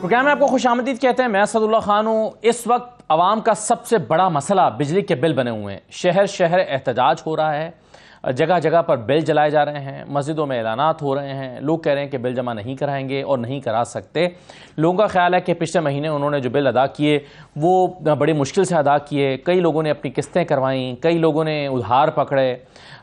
Programme में आपको खुशामदीद कहते हैं। मैं असदुल्ला खान हूँ। इस वक्त आवाम का सबसे बड़ा मसला बिजली के बिल बने हुए हैं। शहर शहर एहतजाज हो रहा है, जगह जगह पर बिल जलाए जा रहे हैं, मस्जिदों में ऐलानात हो रहे हैं। लोग कह रहे हैं कि बिल जमा नहीं कराएंगे और नहीं करा सकते। लोगों का ख्याल है कि पिछले महीने उन्होंने जो बिल अदा किए वो बड़ी मुश्किल से अदा किए। कई लोगों ने अपनी किस्तें करवाईं, कई लोगों ने उधार पकड़े,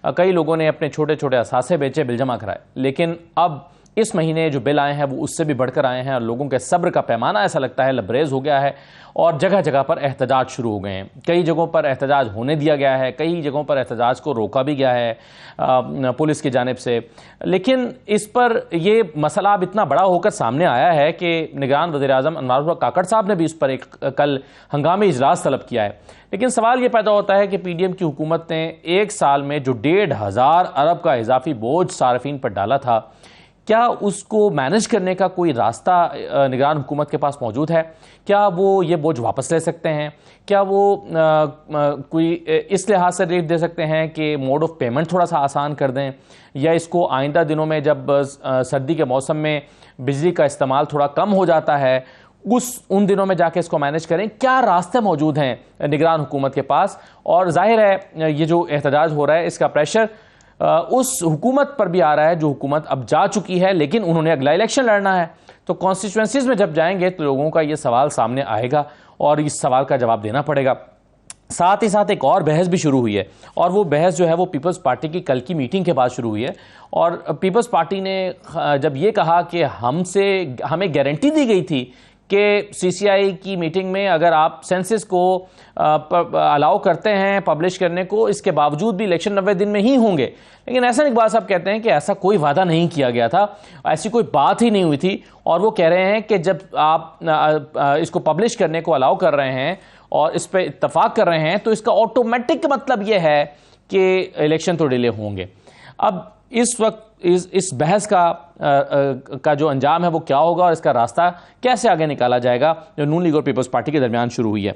कई लोगों ने अपने छोटे छोटे असासे बेचे, बिल जमा कराए। लेकिन अब इस महीने जो बिल आए हैं वो उससे भी बढ़कर आए हैं और लोगों के सब्र का पैमाना ऐसा लगता है लबरेज हो गया है और जगह जगह पर एहतजाज शुरू हो गए हैं। कई जगहों पर एहतजाज होने दिया गया है, कई जगहों पर एहतजाज को रोका भी गया है पुलिस की जानिब से। लेकिन इस पर ये मसला अब इतना बड़ा होकर सामने आया है कि निगरान वज़ीर-ए-आज़म अनवर काकड़ साहब ने भी इस पर एक कल हंगामी इजलास तलब किया है। लेकिन सवाल ये पैदा होता है कि पीडीएम की हुकूमत ने एक साल में जो 1,500 अरब का इजाफी बोझ सार्फिन पर डाला था, क्या उसको मैनेज करने का कोई रास्ता निगरान हुकूमत के पास मौजूद है? क्या वो ये बोझ वापस ले सकते हैं? क्या वो कोई इस लिहाज से रिलीफ दे सकते हैं कि मोड ऑफ पेमेंट थोड़ा सा आसान कर दें, या इसको आइंदा दिनों में जब सर्दी के मौसम में बिजली का इस्तेमाल थोड़ा कम हो जाता है उन दिनों में जाके इसको मैनेज करें? क्या रास्ते मौजूद हैं निगरान हुकूमत के पास? और जाहिर है ये जो एहतजाज हो रहा है इसका प्रेशर उस हुकूमत पर भी आ रहा है जो हुकूमत अब जा चुकी है, लेकिन उन्होंने अगला इलेक्शन लड़ना है। तो कॉन्स्टिट्यूएंसीज में जब जाएंगे तो लोगों का ये सवाल सामने आएगा और इस सवाल का जवाब देना पड़ेगा। साथ ही साथ एक और बहस भी शुरू हुई है और वो बहस जो है वो पीपल्स पार्टी की कल की मीटिंग के बाद शुरू हुई है। और पीपल्स पार्टी ने जब ये कहा कि हमें गारंटी दी गई थी कि सीसीआई की मीटिंग में अगर आप सेंसस को अलाउ करते हैं पब्लिश करने को, इसके बावजूद भी इलेक्शन 90 दिन में ही होंगे। लेकिन ऐसा इकबाल साहब कहते हैं कि ऐसा कोई वादा नहीं किया गया था, ऐसी कोई बात ही नहीं हुई थी। और वो कह रहे हैं कि जब आप इसको पब्लिश करने को अलाउ कर रहे हैं और इस पर इत्तफाक कर रहे हैं तो इसका ऑटोमेटिक मतलब ये है कि इलेक्शन तो डिले होंगे। अब इस वक्त इस बहस का जो अंजाम है वो क्या होगा और इसका रास्ता कैसे आगे निकाला जाएगा जो नून लीग और पीपल्स पार्टी के दरमियान शुरू हुई है,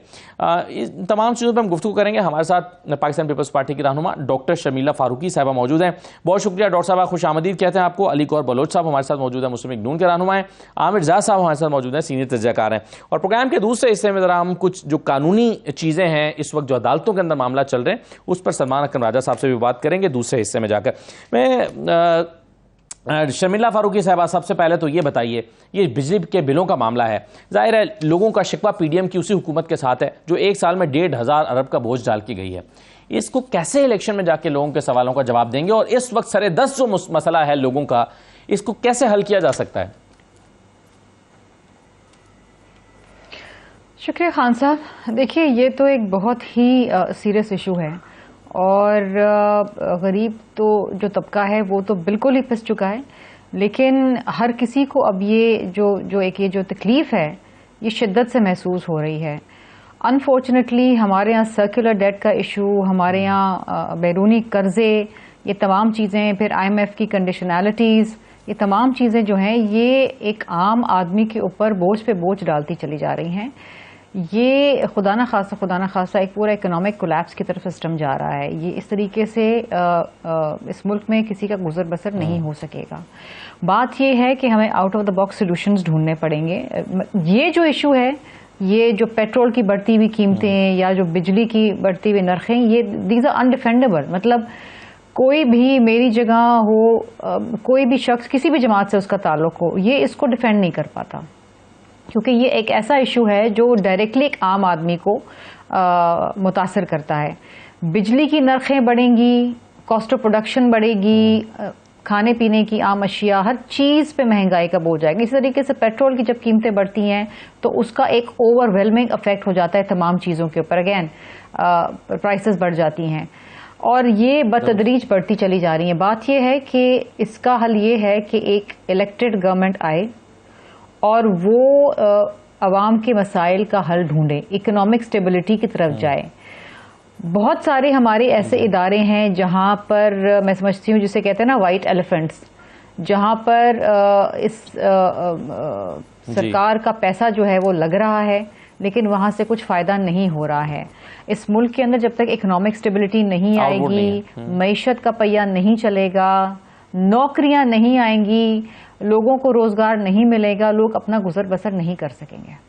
इन तमाम चीज़ों पर हम गुफ्तगू करेंगे। हमारे साथ पाकिस्तान पीपल्स पार्टी की रहनुमा डॉक्टर शर्मिला फारूकी साहबा मौजूद हैं। बहुत शुक्रिया डॉक्टर साहब, खुशामदीद कहते हैं आपको। अली कौर बलोच साहब हमारे साथ मौजूद है, मुस्लिम लीग नून के रहनुमा हैं। आमिर ज़ाद साहब हमारे साथ मौजूद हैं, सीनियर तजज़ियाकार हैं। और प्रोग्राम के दूसरे हिस्से में ज़रा हम कुछ जो कानूनी चीज़ें हैं इस वक्त जो अदालतों के अंदर मामला चल रहे हैं उस पर सलमान अकरम राजा साहब से भी बात करेंगे दूसरे हिस्से में जाकर। मैं शर्मिला फारूकी साहबा, सबसे पहले तो ये बताइए, ये बिजली के बिलों का मामला है, जाहिर है लोगों का शिकवा पीडीएम की उसी हुकूमत के साथ है जो एक साल में 1,500 अरब का बोझ डाल की गई है। इसको कैसे इलेक्शन में जाके लोगों के सवालों का जवाब देंगे? और इस वक्त सरे 10 जो मसला है लोगों का, इसको कैसे हल किया जा सकता है? शुक्रिया खान साहब। देखिए, ये तो एक बहुत ही सीरियस इशू है और गरीब तो जो तबका है वो तो बिल्कुल ही फंस चुका है। लेकिन हर किसी को अब ये जो तकलीफ है ये शिद्दत से महसूस हो रही है। अनफॉर्चुनेटली हमारे यहाँ सर्कुलर डेट का इशू, हमारे यहाँ बैरूनी कर्जे, ये तमाम चीज़ें, फिर IMF की कंडीशनैलिटीज़, ये तमाम चीज़ें जो हैं ये एक आम आदमी के ऊपर बोझ पे बोझ डालती चली जा रही हैं। ये खुदा न खासा एक पूरा इकोनॉमिक कोलैप्स की तरफ सिस्टम जा रहा है। ये इस तरीके से इस मुल्क में किसी का गुजर बसर नहीं हो सकेगा। बात ये है कि हमें out of the box solutions ढूंढने पड़ेंगे। ये जो इशू है, ये जो पेट्रोल की बढ़ती हुई कीमतें या जो बिजली की बढ़ती हुई नरखें, ये दीज आर अनडिफेंडेबल। मतलब कोई भी मेरी जगह हो, कोई भी शख्स किसी भी जमात से उसका ताल्लुक हो, ये इसको डिफेंड नहीं कर पाता, क्योंकि ये एक ऐसा इशू है जो डायरेक्टली एक आम आदमी को मुतासर करता है। बिजली की नरखें बढ़ेंगी, कॉस्ट ऑफ प्रोडक्शन बढ़ेगी, खाने पीने की आम अशिया, हर चीज़ पे महंगाई का बोझ आएगा। इसी तरीके से पेट्रोल की जब कीमतें बढ़ती हैं तो उसका एक ओवरवेलमिंग इफेक्ट हो जाता है तमाम चीज़ों के ऊपर। अगेन प्राइसेस बढ़ जाती हैं और ये बतदरीज बढ़ती चली जा रही हैं। बात यह है कि इसका हल ये है कि एक इलेक्टेड गवर्नमेंट आए और वो अवाम के मसाइल का हल ढूंढे, इकोनॉमिक स्टेबिलिटी की तरफ जाए। बहुत सारे हमारे ऐसे इदारे हैं जहाँ पर मैं समझती हूँ जिसे कहते हैं ना वाइट एलिफेंट्स, जहाँ पर सरकार का पैसा जो है वो लग रहा है लेकिन वहाँ से कुछ फ़ायदा नहीं हो रहा है। इस मुल्क के अंदर जब तक इकोनॉमिक स्टेबिलिटी नहीं आएगी, मईशत का पहिया नहीं चलेगा, नौकरियां नहीं आएंगी, लोगों को रोजगार नहीं मिलेगा, लोग अपना गुजर बसर नहीं कर सकेंगे।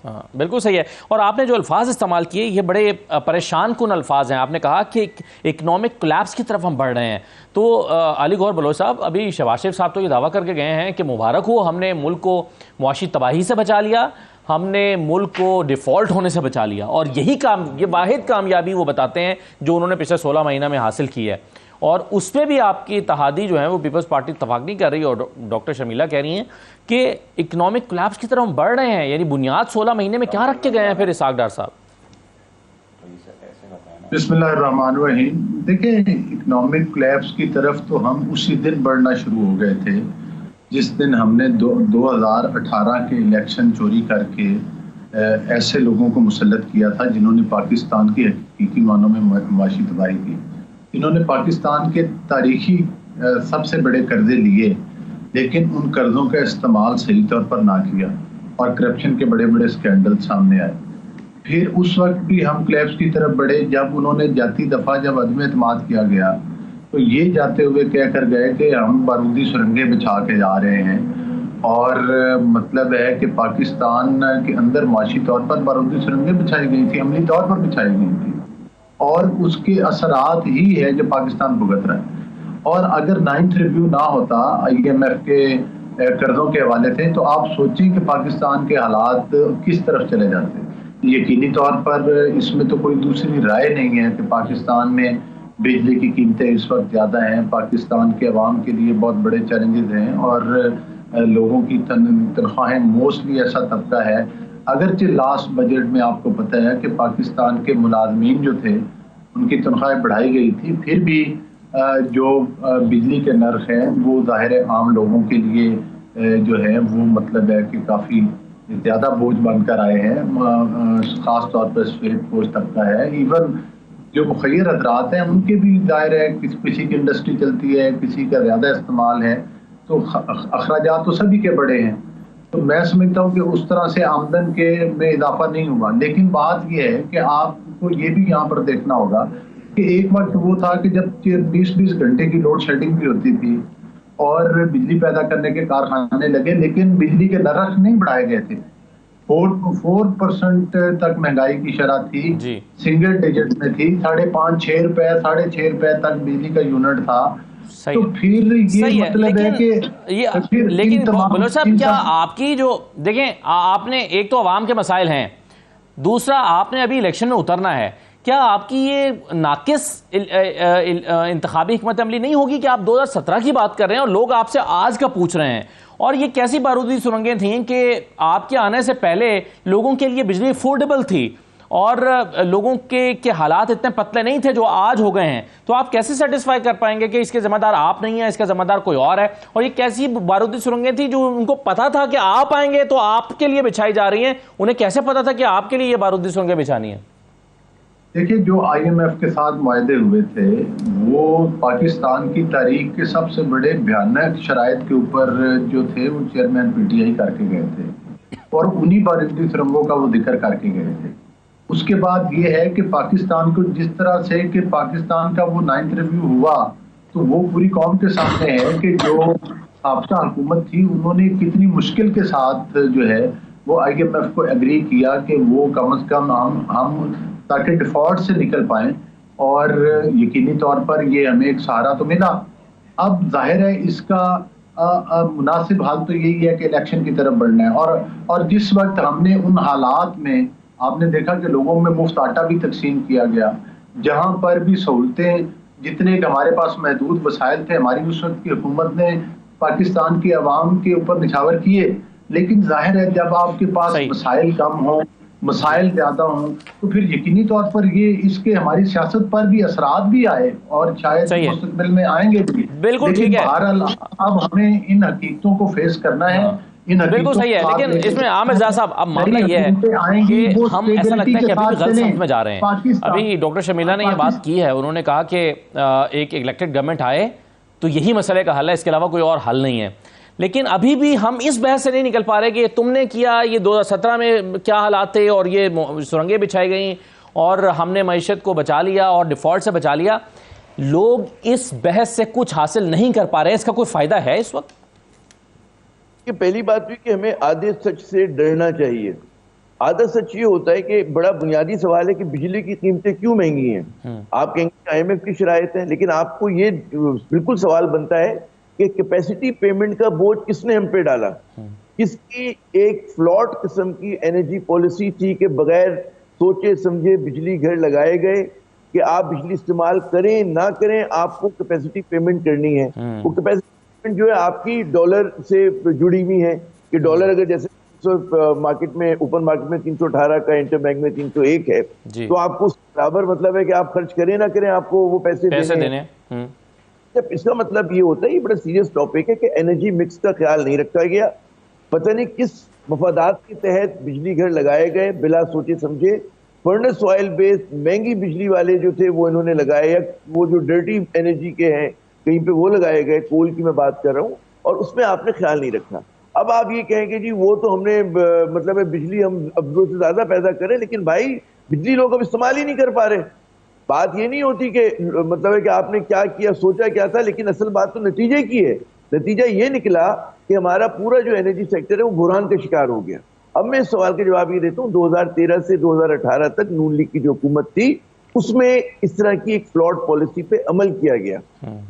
हाँ, बिल्कुल सही है। और आपने जो अल्फाज इस्तेमाल किए ये बड़े परेशान कुन अल्फाज हैं। आपने कहा कि इकोनॉमिक कोलैप्स की तरफ हम बढ़ रहे हैं। तो अली गौहर बलोच साहब, अभी शहबाज शरीफ साहब तो ये दावा करके गए हैं कि मुबारक हो, हमने मुल्क को मुआशी तबाही से बचा लिया, हमने मुल्क को डिफ़ॉल्ट होने से बचा लिया। और यही ये वाहिद कामयाबी वो बताते हैं जो उन्होंने पिछले 16 महीना में हासिल की है। और उस पर भी आपकी इत्तेहादी जो है वो पीपल्स पार्टी इत्तफाक नहीं कर रही। और डॉक्टर शर्मिला कह रही हैं कि इकोनॉमिक कोलैप्स की तरफ हम बढ़ रहे हैं। यानी बुनियाद 16 महीने में क्या रख के गए हैं फिर इसहाक डार साहब? बिस्मिल्लाहिर्रहमानिर्रहीम। देखिए, इकोनॉमिक कोलैप्स की तरफ तो हम उसी दिन बढ़ना शुरू हो गए थे जिस दिन हमने 2018 के इलेक्शन चोरी करके ऐसे लोगों को मुसल्लत किया था जिन्होंने पाकिस्तान की हकीकी मानों में मुआशी तबाही की, इन्होंने पाकिस्तान के तारीखी सबसे बड़े कर्जे लिए लेकिन उन कर्जों का इस्तेमाल सही तौर पर ना किया और करप्शन के बड़े बड़े स्कैंडल सामने आए। फिर उस वक्त भी हम कोलैप्स की तरफ बढ़े जब उन्होंने जाती दफ़ा जब अदम एतमाद किया गया तो ये जाते हुए कह कर गए कि हम बारूदी सुरंगें बिछा के जा रहे हैं। और मतलब है कि पाकिस्तान के अंदर माशी तौर पर बारूदी सुरंगें बिछाई गई थी, अमली तौर पर बिछाई गई थी और उसके असरात ही है जो पाकिस्तान भुगत रहा है। और अगर 9th रिव्यू ना होता IMF के कर्जों के हवाले से तो आप सोचें कि पाकिस्तान के हालात किस तरफ चले जाते। यकीनी तौर पर इसमें तो कोई दूसरी राय नहीं है कि पाकिस्तान में बिजली की कीमतें इस वक्त ज़्यादा हैं, पाकिस्तान के अवाम के लिए बहुत बड़े चैलेंजेस हैं और लोगों की तनख्वाहें मोस्टली ऐसा तबका है। अगरचे लास्ट बजट में आपको पता है कि पाकिस्तान के मुलाजमीन जो थे उनकी तनख्वाहें बढ़ाई गई थी, फिर भी जो बिजली के नर्ख हैं वो ज़ाहिर है आम लोगों के लिए जो है वो मतलब है कि काफ़ी ज़्यादा बोझ बनकर आए हैं। ख़ास तौर पर सफेद पोश तबका है, इवन जो मुखय्यर हजरात हैं उनके भी ज़ाहिर है किसी की इंडस्ट्री चलती है, किसी का ज़्यादा इस्तेमाल है, तो अखराजात तो सभी के बड़े हैं। तो मैं समझता हूँ कि उस तरह से आमदन के में इजाफा नहीं हुआ। लेकिन बात यह है कि आपको ये भी यहाँ पर देखना होगा कि एक वक्त वो था कि जब 20-20 घंटे की लोड शेडिंग भी होती थी और बिजली पैदा करने के कारखाने लगे, लेकिन बिजली के नर्ख नहीं बढ़ाए गए थे। 4% तक महंगाई की शरह थी, सिंगल डिजिट में थी, 5.5-6 रुपए 6.5 रुपए तक बिजली का यूनिट था। तो फिर ये मतलब है कि लेकिन बलोच साहब, क्या आपकी जो देखें, आपने एक तो अवाम के मसाइल हैं, दूसरा आपने अभी इलेक्शन में उतरना है, क्या आपकी ये नाकिस इंतखाबी हिकमत अमली नहीं होगी कि आप 2017 की बात कर रहे हैं और लोग आपसे आज का पूछ रहे हैं? और ये कैसी बारूदी सुरंगें थीं कि आपके आने से पहले लोगों के लिए बिजली अफोर्डेबल थी और लोगों के हालात इतने पतले नहीं थे जो आज हो गए हैं। तो आप कैसे सेटिस्फाई कर पाएंगे कि इसके जिम्मेदार आप नहीं है, इसका जिम्मेदार कोई और है? और ये कैसी बारूदी सुरंगें थी जो उनको पता था कि आप आएंगे तो आपके लिए बिछाई जा रही हैं? उन्हें कैसे पता था कि आपके लिए ये बारूदी सुरंगें बिछानी है? देखिए, जो IMF के साथ मुआहदे हुए थे वो पाकिस्तान की तारीख के सबसे बड़े भयानक शराइत के ऊपर जो थे वो चेयरमैन PTI करके गए थे और उन्हीं बारूदी सुरंगों का वो जिक्र करके गए थे। उसके बाद ये है कि पाकिस्तान को जिस तरह से कि पाकिस्तान का वो 9th रिव्यू हुआ तो वो पूरी कौम के सामने है कि जो साबका हुकूमत थी उन्होंने कितनी मुश्किल के साथ जो है वो IMF को एग्री किया कि वो कम से कम हम ताकि डिफॉल्ट से निकल पाएं और यकीनी तौर पर ये हमें एक सहारा तो मिला। अब जाहिर है इसका मुनासिब हाल तो यही है कि इलेक्शन की तरफ बढ़ना है और जिस वक्त हमने उन हालात में आपने देखा कि लोगों में मुफ्त आटा भी तकसीम किया गया, जहां पर भी सहूलतें जितने हमारे पास महदूद वसाइल थे, हमारी उस वक्त की हुकूमत ने पाकिस्तान के अवाम के ऊपर निछावर किए। लेकिन जाहिर है जब आपके पास वसाइल कम हो, मसाइल ज्यादा हों तो फिर यकीनी तौर पर ये इसके हमारी सियासत पर भी असरात भी आए और शायद मुस्तकबिल में आएंगे भी। बिल्कुल ठीक है। बहरहाल अब हमें इन हकीकतों को फेस करना है। बिल्कुल सही है, लेकिन इसमें आमिर रज़ा साहब अब मामला ये है कि हम ऐसा लगता है कि अभी गलत समझ में जा रहे हैं। अभी डॉक्टर शर्मिला ने ये बात की है, उन्होंने कहा कि एक इलेक्टेड गवर्नमेंट आए तो यही मसले का हल है, इसके अलावा कोई और हल नहीं है। लेकिन अभी भी हम इस बहस से नहीं निकल पा रहे कि तुमने किया, ये 2017 में क्या हालात थे और ये सुरंगें बिछाई गई और हमने मईशत को बचा लिया और डिफ़ॉल्ट से बचा लिया। लोग इस बहस से कुछ हासिल नहीं कर पा रहे, इसका कोई फायदा है इस वक्त? कि पहली बात हुई कि हमें आधे सच से डरना चाहिए। आधा सच ये होता है कि बड़ा बुनियादी सवाल है कि बिजली की कीमतें क्यों महंगी हैं। आप कहेंगे IMF की शरायत है, लेकिन आपको ये बिल्कुल सवाल बनता है कि कैपेसिटी पेमेंट का बोझ किसने हम पे डाला। किसकी एक फ्लॉट किस्म की एनर्जी पॉलिसी थी कि बगैर सोचे समझे बिजली घर लगाए गए कि आप बिजली इस्तेमाल करें ना करें आपको कैपेसिटी पेमेंट करनी है। वो कैपेसिटी पेमेंट जो है आपकी डॉलर से जुड़ी हुई है कि डॉलर अगर जैसे मार्केट में, ओपन मार्केट में 318 का, इंटरबैंक में 301 है, तो आपको बराबर मतलब है कि आप खर्च करें ना करें आपको वो पैसे देने। जब इसका मतलब ये होता है, ये बड़ा सीरियस टॉपिक है कि एनर्जी मिक्स का ख्याल नहीं रखा गया। पता नहीं किस मफादात के तहत बिजली घर लगाए गए बिला सोचे समझे। फर्नेस ऑयल बेस्ड महंगी बिजली वाले जो थे वो इन्होंने लगाए, या वो जो डर्टी एनर्जी के हैं कहीं पे वो लगाए गए, कोल की मैं बात कर रहा हूँ, और उसमें आपने ख्याल नहीं रखा। अब आप ये कहेंगे जी वो तो हमने मतलब है बिजली हम अब से ज्यादा पैदा करें, लेकिन भाई बिजली लोग अब इस्तेमाल ही नहीं कर पा रहे। बात ये नहीं होती कि मतलब है कि आपने क्या किया, सोचा क्या था, लेकिन असल बात तो नतीजे की है। नतीजा ये निकला कि हमारा पूरा जो एनर्जी सेक्टर है वो बुरहान का शिकार हो गया। अब मैं इस सवाल का जवाब ये देता हूँ, 2013 से 2018 तक नून लीग की जो हुकूमत थी उसमें इस तरह की एक फ्लॉड पॉलिसी पे अमल किया गया।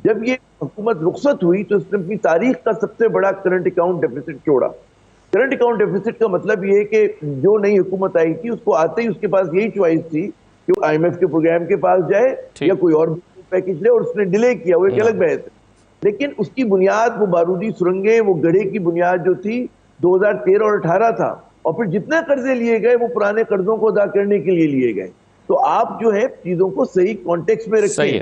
जब ये हुकूमत रुखसत हुई तो इसने अपनी तारीख का सबसे बड़ा करंट अकाउंट डेफिसिट छोड़ा। करंट अकाउंट डेफिसिट का मतलब ये है कि जो नई हुकूमत आई थी उसको आते ही उसके पास यही चॉइस थी कि वो IMF के प्रोग्राम के पास जाए या कोई और पैकेज ले, और उसने डिले किया, वो एक अलग बहस है। लेकिन उसकी बुनियाद वो बारूदी सुरंगें, वो गढ़े की बुनियाद जो थी 2013 और 18 था, और फिर जितने कर्जे लिए गए वो पुराने कर्जों को अदा करने के लिए लिए गए। तो आप जो है चीजों को सही कॉन्टेक्स्ट में रखें।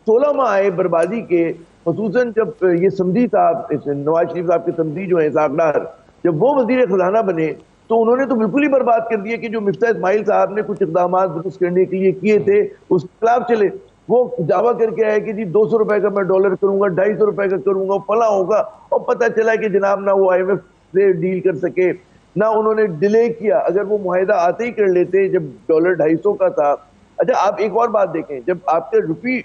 16 माह आए बर्बादी के, खसूसन जब ये समधी साहब, नवाज शरीफ साहब के समधी जो है सागडार, जब वो वजीर खजाना बने तो उन्होंने तो बिल्कुल ही बर्बाद कर दिया कि जो मिफ्ता इस्माइल साहब ने कुछ इकदाम दुरुस्त करने के लिए किए थे उसके खिलाफ चले। वो दावा करके आए कि जी 200 रुपए का मैं डॉलर करूंगा, 250 रुपए का करूंगा, फला होगा, और पता चला कि जनाब ना वो IMF से डील कर सके ना उन्होंने डिले किया। अगर वो मुआहिदा आते ही कर लेते जब डॉलर 250 का था। अच्छा, आप एक और बात देखें, जब आपका रुपी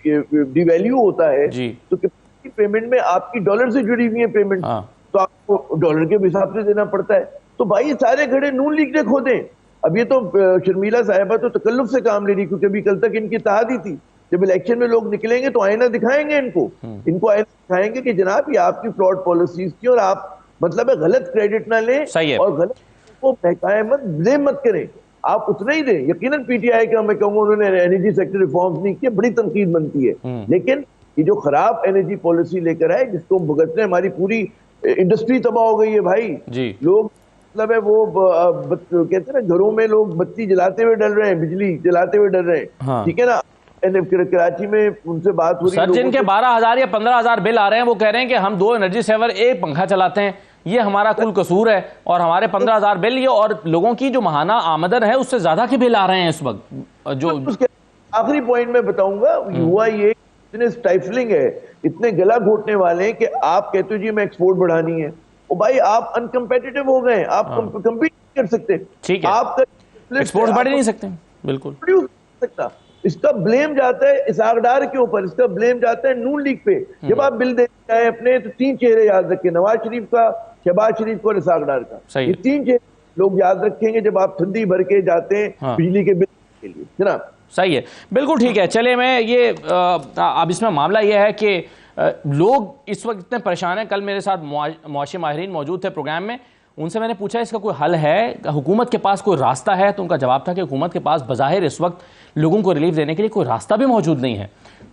डिवैल्यू होता है तो पेमेंट में आपकी डॉलर से जुड़ी हुई है पेमेंट, तो आपको डॉलर के हिसाब से देना पड़ता है। तो भाई सारे घड़े नून लीग ने खोदे। अब ये तो शर्मिला साहिबा तो तकल्लुफ से काम ले रही, क्योंकि अभी कल तक इनकी इत्तेहादी थी। जब इलेक्शन में लोग निकलेंगे तो आईना दिखाएंगे इनको आईना दिखाएंगे कि जनाब ये आपकी फ्लॉड पॉलिसीज थी और आप मतलब है गलत क्रेडिट ना लें और गलत को बहकाए मत, ब्लेम मत करें, आप उतना ही दें। यकीनन PTI का मैं कहूंगा उन्होंने एनर्जी सेक्टर रिफॉर्म्स नहीं किए, बड़ी तनकीद बनती है, लेकिन ये जो खराब एनर्जी पॉलिसी लेकर आए जिसको हम भुगतने, हमारी पूरी इंडस्ट्री तबाह हो गई है भाई जी। लोग मतलब है वो कहते हैं ना, घरों में लोग बत्ती जलाते हुए डर रहे हैं, बिजली जलाते हुए डर रहे हैं, ठीक है ना। कराची में उनसे बात हो रही है, सर जिनके 12,000 या 15,000 बिल आ रहे हैं वो कह रहे हैं कि हम 2 एनर्जी सेवर एक पंखा चलाते हैं, ये हमारा कुल कसूर है, और हमारे 15,000 बिल, ये और लोगों की जो महाना आमदन है उससे ज्यादा के बिल आ रहे हैं इस वक्त। जो आखिरी पॉइंट में बताऊंगा, हुआ ये इतने स्टाइफलिंग है, इतने गला घोटने वाले हैं कि आप कहते हो जी मैं एक्सपोर्ट बढ़ानी है, और भाई आप अनकम्पेटिटिव हो गए, आप कम्पीट नहीं कर सकते, ठीक है, आप एक्सपोर्ट बढ़ नहीं सकते, बिल्कुल सकता। इसका ब्लेम जाता है इसाकडार के ऊपर, इसका ब्लेम जाता है नून लीग पे। जब आप बिल देते हैं अपने तो 3 चेहरे याद रखें, नवाज शरीफ का, शहबाज शरीफ का और इसाकडार का, ये 3 चेहरे लोग याद रखेंगे जब आप ठंडी भर के जाते हैं बिजली के बिल के लिए, है ना। सही है, बिल्कुल ठीक है। चलिए मैं ये अब इसमें मामला यह है कि लोग इस वक्त इतने परेशान हैं। कल मेरे साथ मुआशी माहिरीन मौजूद थे प्रोग्राम में, उनसे मैंने पूछा इसका कोई हल है, हुकूमत के पास कोई रास्ता है, तो उनका जवाब था कि हुकूमत के पास बज़ाहिर इस वक्त लोगों को रिलीफ देने के लिए कोई रास्ता भी मौजूद नहीं है,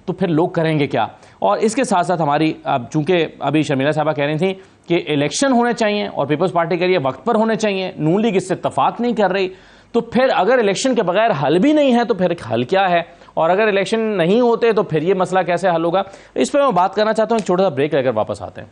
तो फिर लोग करेंगे क्या। और इसके साथ साथ हमारी, अब चूंकि अभी शर्मिला साहबा कह रही थी कि इलेक्शन होने चाहिए और पीपल्स पार्टी के लिए वक्त पर होने चाहिए, नून लीग इससे इत्तफाक नहीं कर रही, तो फिर अगर इलेक्शन के बगैर हल भी नहीं है तो फिर हल क्या है, और अगर इलेक्शन नहीं होते तो फिर ये मसला कैसे हल होगा। इस पर मैं बात करना चाहता हूँ, छोटा सा ब्रेक लेकर वापस आते हैं।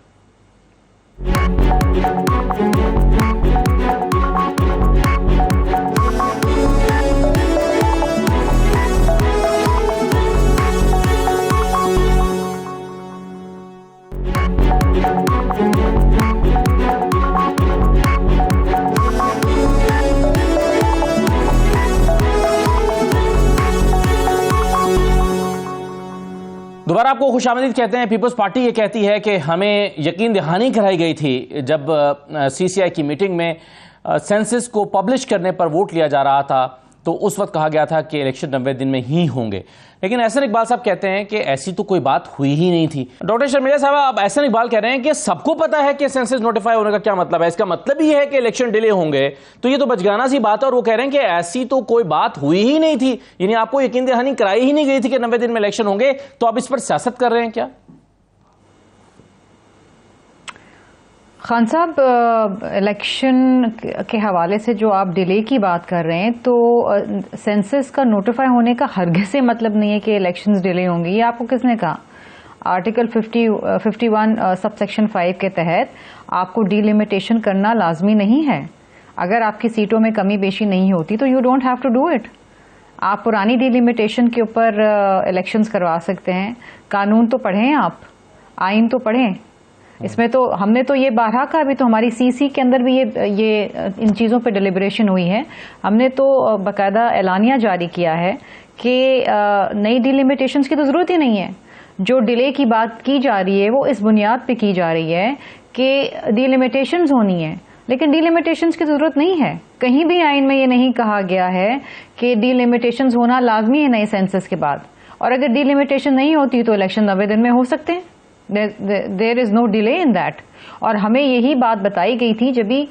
दोबारा आपको खुशामदीद कहते हैं। पीपल्स पार्टी ये कहती है कि हमें यकीन दहानी कराई गई थी जब सीसीआई की मीटिंग में सेंसस को पब्लिश करने पर वोट लिया जा रहा था, तो उस वक्त कहा गया था कि इलेक्शन 90 दिन में ही होंगे। लेकिन एहसन इकबाल साहब कहते हैं कि ऐसी तो कोई बात हुई ही नहीं थी। डॉक्टर शर्मिला साहब, अब एहसन इकबाल कह रहे हैं कि सबको पता है कि सेंसस नोटिफाई होने का क्या मतलब है, इसका मतलब ही है कि इलेक्शन डिले होंगे, तो ये तो बचगाना सी बात है। और वो कह रहे हैं कि ऐसी तो कोई बात हुई ही नहीं थी, यानी आपको यकीन दहानी कराई ही नहीं गई थी कि 90 दिन में इलेक्शन होंगे, तो आप इस पर सियासत कर रहे हैं क्या? खान साहब, इलेक्शन के हवाले से जो आप डिले की बात कर रहे हैं, तो सेंसस का नोटिफाई होने का हरगिज़ से मतलब नहीं है कि इलेक्शंस डिले होंगे। ये आपको किसने कहा? आर्टिकल 51 सबसेक्शन 5 के तहत आपको डिलिमिटेशन करना लाजमी नहीं है। अगर आपकी सीटों में कमी बेशी नहीं होती तो you don't have to do it. आप पुरानी डिलिमिटेशन के ऊपर इलेक्शंस करवा सकते हैं। कानून तो पढ़ें, आप आइन तो पढ़ें। इसमें तो हमने तो ये बारहा का, अभी तो हमारी सीसी के अंदर भी ये इन चीज़ों पे डिलिब्रेशन हुई है। हमने तो बाकायदा एलानिया जारी किया है कि नई डिलिमिटेशंस की तो ज़रूरत ही नहीं है। जो डिले की बात की जा रही है वो इस बुनियाद पे की जा रही है कि डिलिमिटेशंस होनी है, लेकिन डिलिमिटेशंस की ज़रूरत नहीं है। कहीं भी आइन में ये नहीं कहा गया है कि डिलिमिटेशंस होना लाजमी है नए सेंसस के बाद। और अगर डिलिमिटेशन नहीं होती तो इलेक्शन 90 दिन में हो सकते हैं। There is no delay in that। और हमें यही बात बताई गई थी जब भी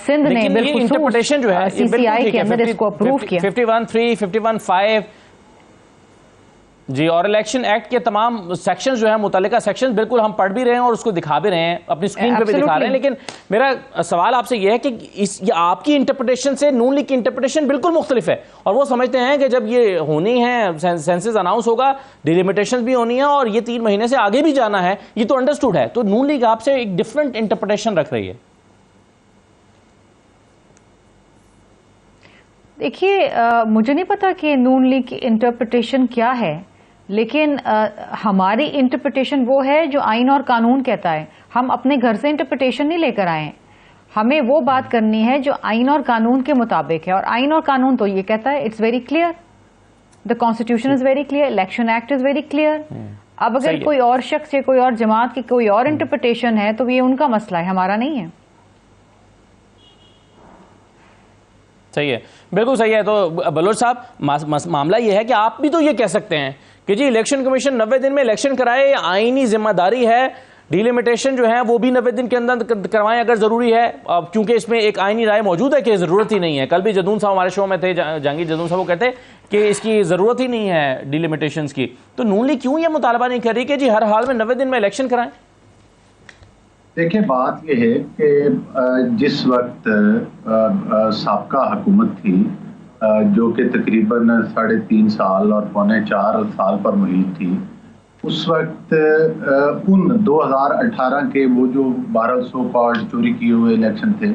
सिंध ने इंटरप्रिटेशन जो है सीसीआई के अंदर इसको अप्रूव किया। 51(3), 51(5) जी, और इलेक्शन एक्ट के तमाम सेक्शंस जो है, मुतल्लिका सेक्शंस बिल्कुल हम पढ़ भी रहे हैं और उसको दिखा भी रहे हैं, अपनी स्क्रीन पे भी दिखा रहे हैं। लेकिन मेरा सवाल आपसे यह है कि ये आपकी इंटरप्रिटेशन से नून लीग की इंटरप्रिटेशन बिल्कुल मुख्तलिफ है, और वो समझते हैं कि जब ये होनी है, सेंसस अनाउंस होगा, डिलिमिटेशन भी होनी है और ये 3 महीने से आगे भी जाना है, ये तो अंडरस्टूड है। तो नून लीग आपसे एक डिफरेंट इंटरप्रिटेशन रख रही है। देखिए, मुझे नहीं पता कि नून लीग की इंटरप्रिटेशन क्या है, लेकिन हमारी इंटरप्रिटेशन वो है जो आइन और कानून कहता है। हम अपने घर से इंटरप्रिटेशन नहीं लेकर आए। हमें वो बात करनी है जो आइन और कानून के मुताबिक है, और आइन और कानून तो ये कहता है, it's very clear, the constitution is very clear, election act is very clear. अब अगर कोई और शख्स या कोई और जमात की कोई और इंटरप्रिटेशन है तो ये उनका मसला है, हमारा नहीं है। सही है, बिल्कुल सही है। तो बलोच साहब, मामला ये है कि आप भी तो ये कह सकते हैं कि जी इलेक्शन कमीशन 90 दिन में इलेक्शन कराए, आईनी जिम्मेदारी है, डिलिमिटेशन जो है वो भी 90 दिन के अंदर करवाएं अगर जरूरी है, क्योंकि इसमें एक आईनी राय मौजूद है कि जरूरत ही नहीं है। कल भी जदून साहब हमारे शो में थे, जहांगीर जदून साहब, वो कहते कि इसकी जरूरत ही नहीं है डिलिमिटेशंस की। तो नून लीग क्यों ये मुतालबा नहीं कर रही कि जी हर हाल में 90 दिन में इलेक्शन कराएं? देखिए, बात यह है कि जिस वक्त साबका हुकूमत थी, जो कि तकरीबन 3.5 साल और 3.25 साल पर मुहित थी, उस वक्त उन 2018 के वो जो 1200 कॉल्ड चोरी किए हुए इलेक्शन थे,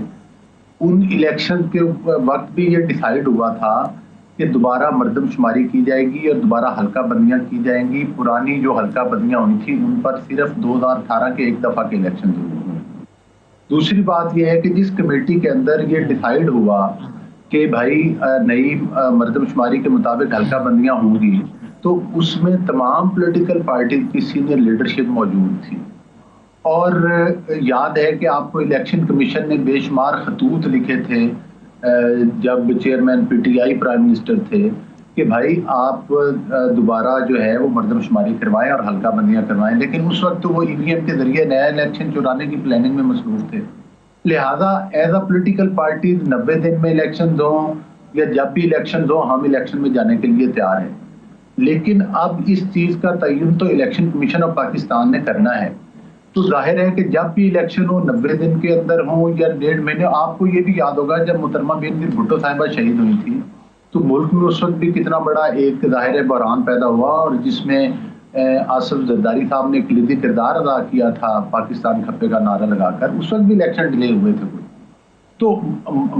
उन इलेक्शन के वक्त भी ये डिसाइड हुआ था कि दोबारा मर्दमशुमारी की जाएगी और दोबारा हल्का बंदियां की जाएंगी। पुरानी जो हल्का बंदियां हुई थी उन पर सिर्फ 2018 के एक दफा के इलेक्शन हुए। दूसरी बात यह है कि जिस कमेटी के अंदर ये डिसाइड हुआ कि भाई नई मर्दमशुमारी के मुताबिक हल्का बंदियां होंगी, तो उसमें तमाम पॉलिटिकल पार्टी की सीनियर लीडरशिप मौजूद थी। और याद है कि आपको इलेक्शन कमीशन ने बेशुमार खतूत लिखे थे जब चेयरमैन पीटीआई प्राइम मिनिस्टर थे कि भाई आप दोबारा जो है वो मर्दमशुमारी करवाएं और हल्का बंदियां करवाएं, लेकिन उस वक्त तो वो ईवीएम के जरिए नया इलेक्शन चुराने की प्लानिंग में मसरूफ थे। लिहाजा एज अ पॉलिटिकल पार्टी 90 दिन में इलेक्शन हो या जब भी इलेक्शन हो, हम इलेक्शन में जाने के लिए तैयार हैं। लेकिन अब इस चीज का तयन तो इलेक्शन कमीशन ऑफ पाकिस्तान ने करना है। तो जाहिर है कि जब भी इलेक्शन हो, 90 दिन के अंदर हो या 1.5 महीने। आपको ये भी याद होगा जब मोहतरमा बेनजीर भुट्टो साहिबा शहीद हुई थी तो मुल्क में उस वक्त भी कितना बड़ा एक जाहिर बहरान पैदा हुआ, और जिसमें आसिफ जरदारी साहब ने कलीदी किरदार अदा किया था पाकिस्तान खप्पे का नारा लगाकर। उस वक्त भी इलेक्शन डिले हुए थे कोई। तो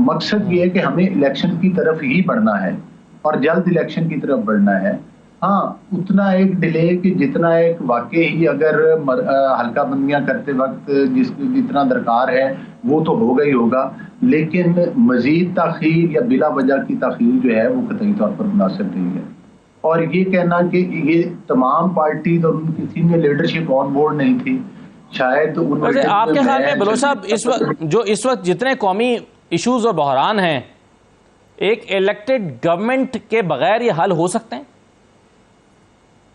मकसद ये है कि हमें इलेक्शन की तरफ ही बढ़ना है और जल्द इलेक्शन की तरफ बढ़ना है। हाँ, उतना एक डिले कि जितना एक वाकई ही अगर हल्का बंदियां करते वक्त जितना दरकार है वो तो होगा ही होगा, लेकिन मजीद ताखीर या बिला वजह की ताखीर जो है वो कतई तौर पर मुनासिब नहीं है। और ये कहना कि ये तमाम पार्टी और उनकी सीनियर लीडरशिप ऑन बोर्ड नहीं थी, शायद आपके ख्याल में बलोच साहब इस वक्त जितने कौमी इश्यूज और बहरान हैं, एक इलेक्टेड गवर्नमेंट के बगैर ये हल हो सकते हैं?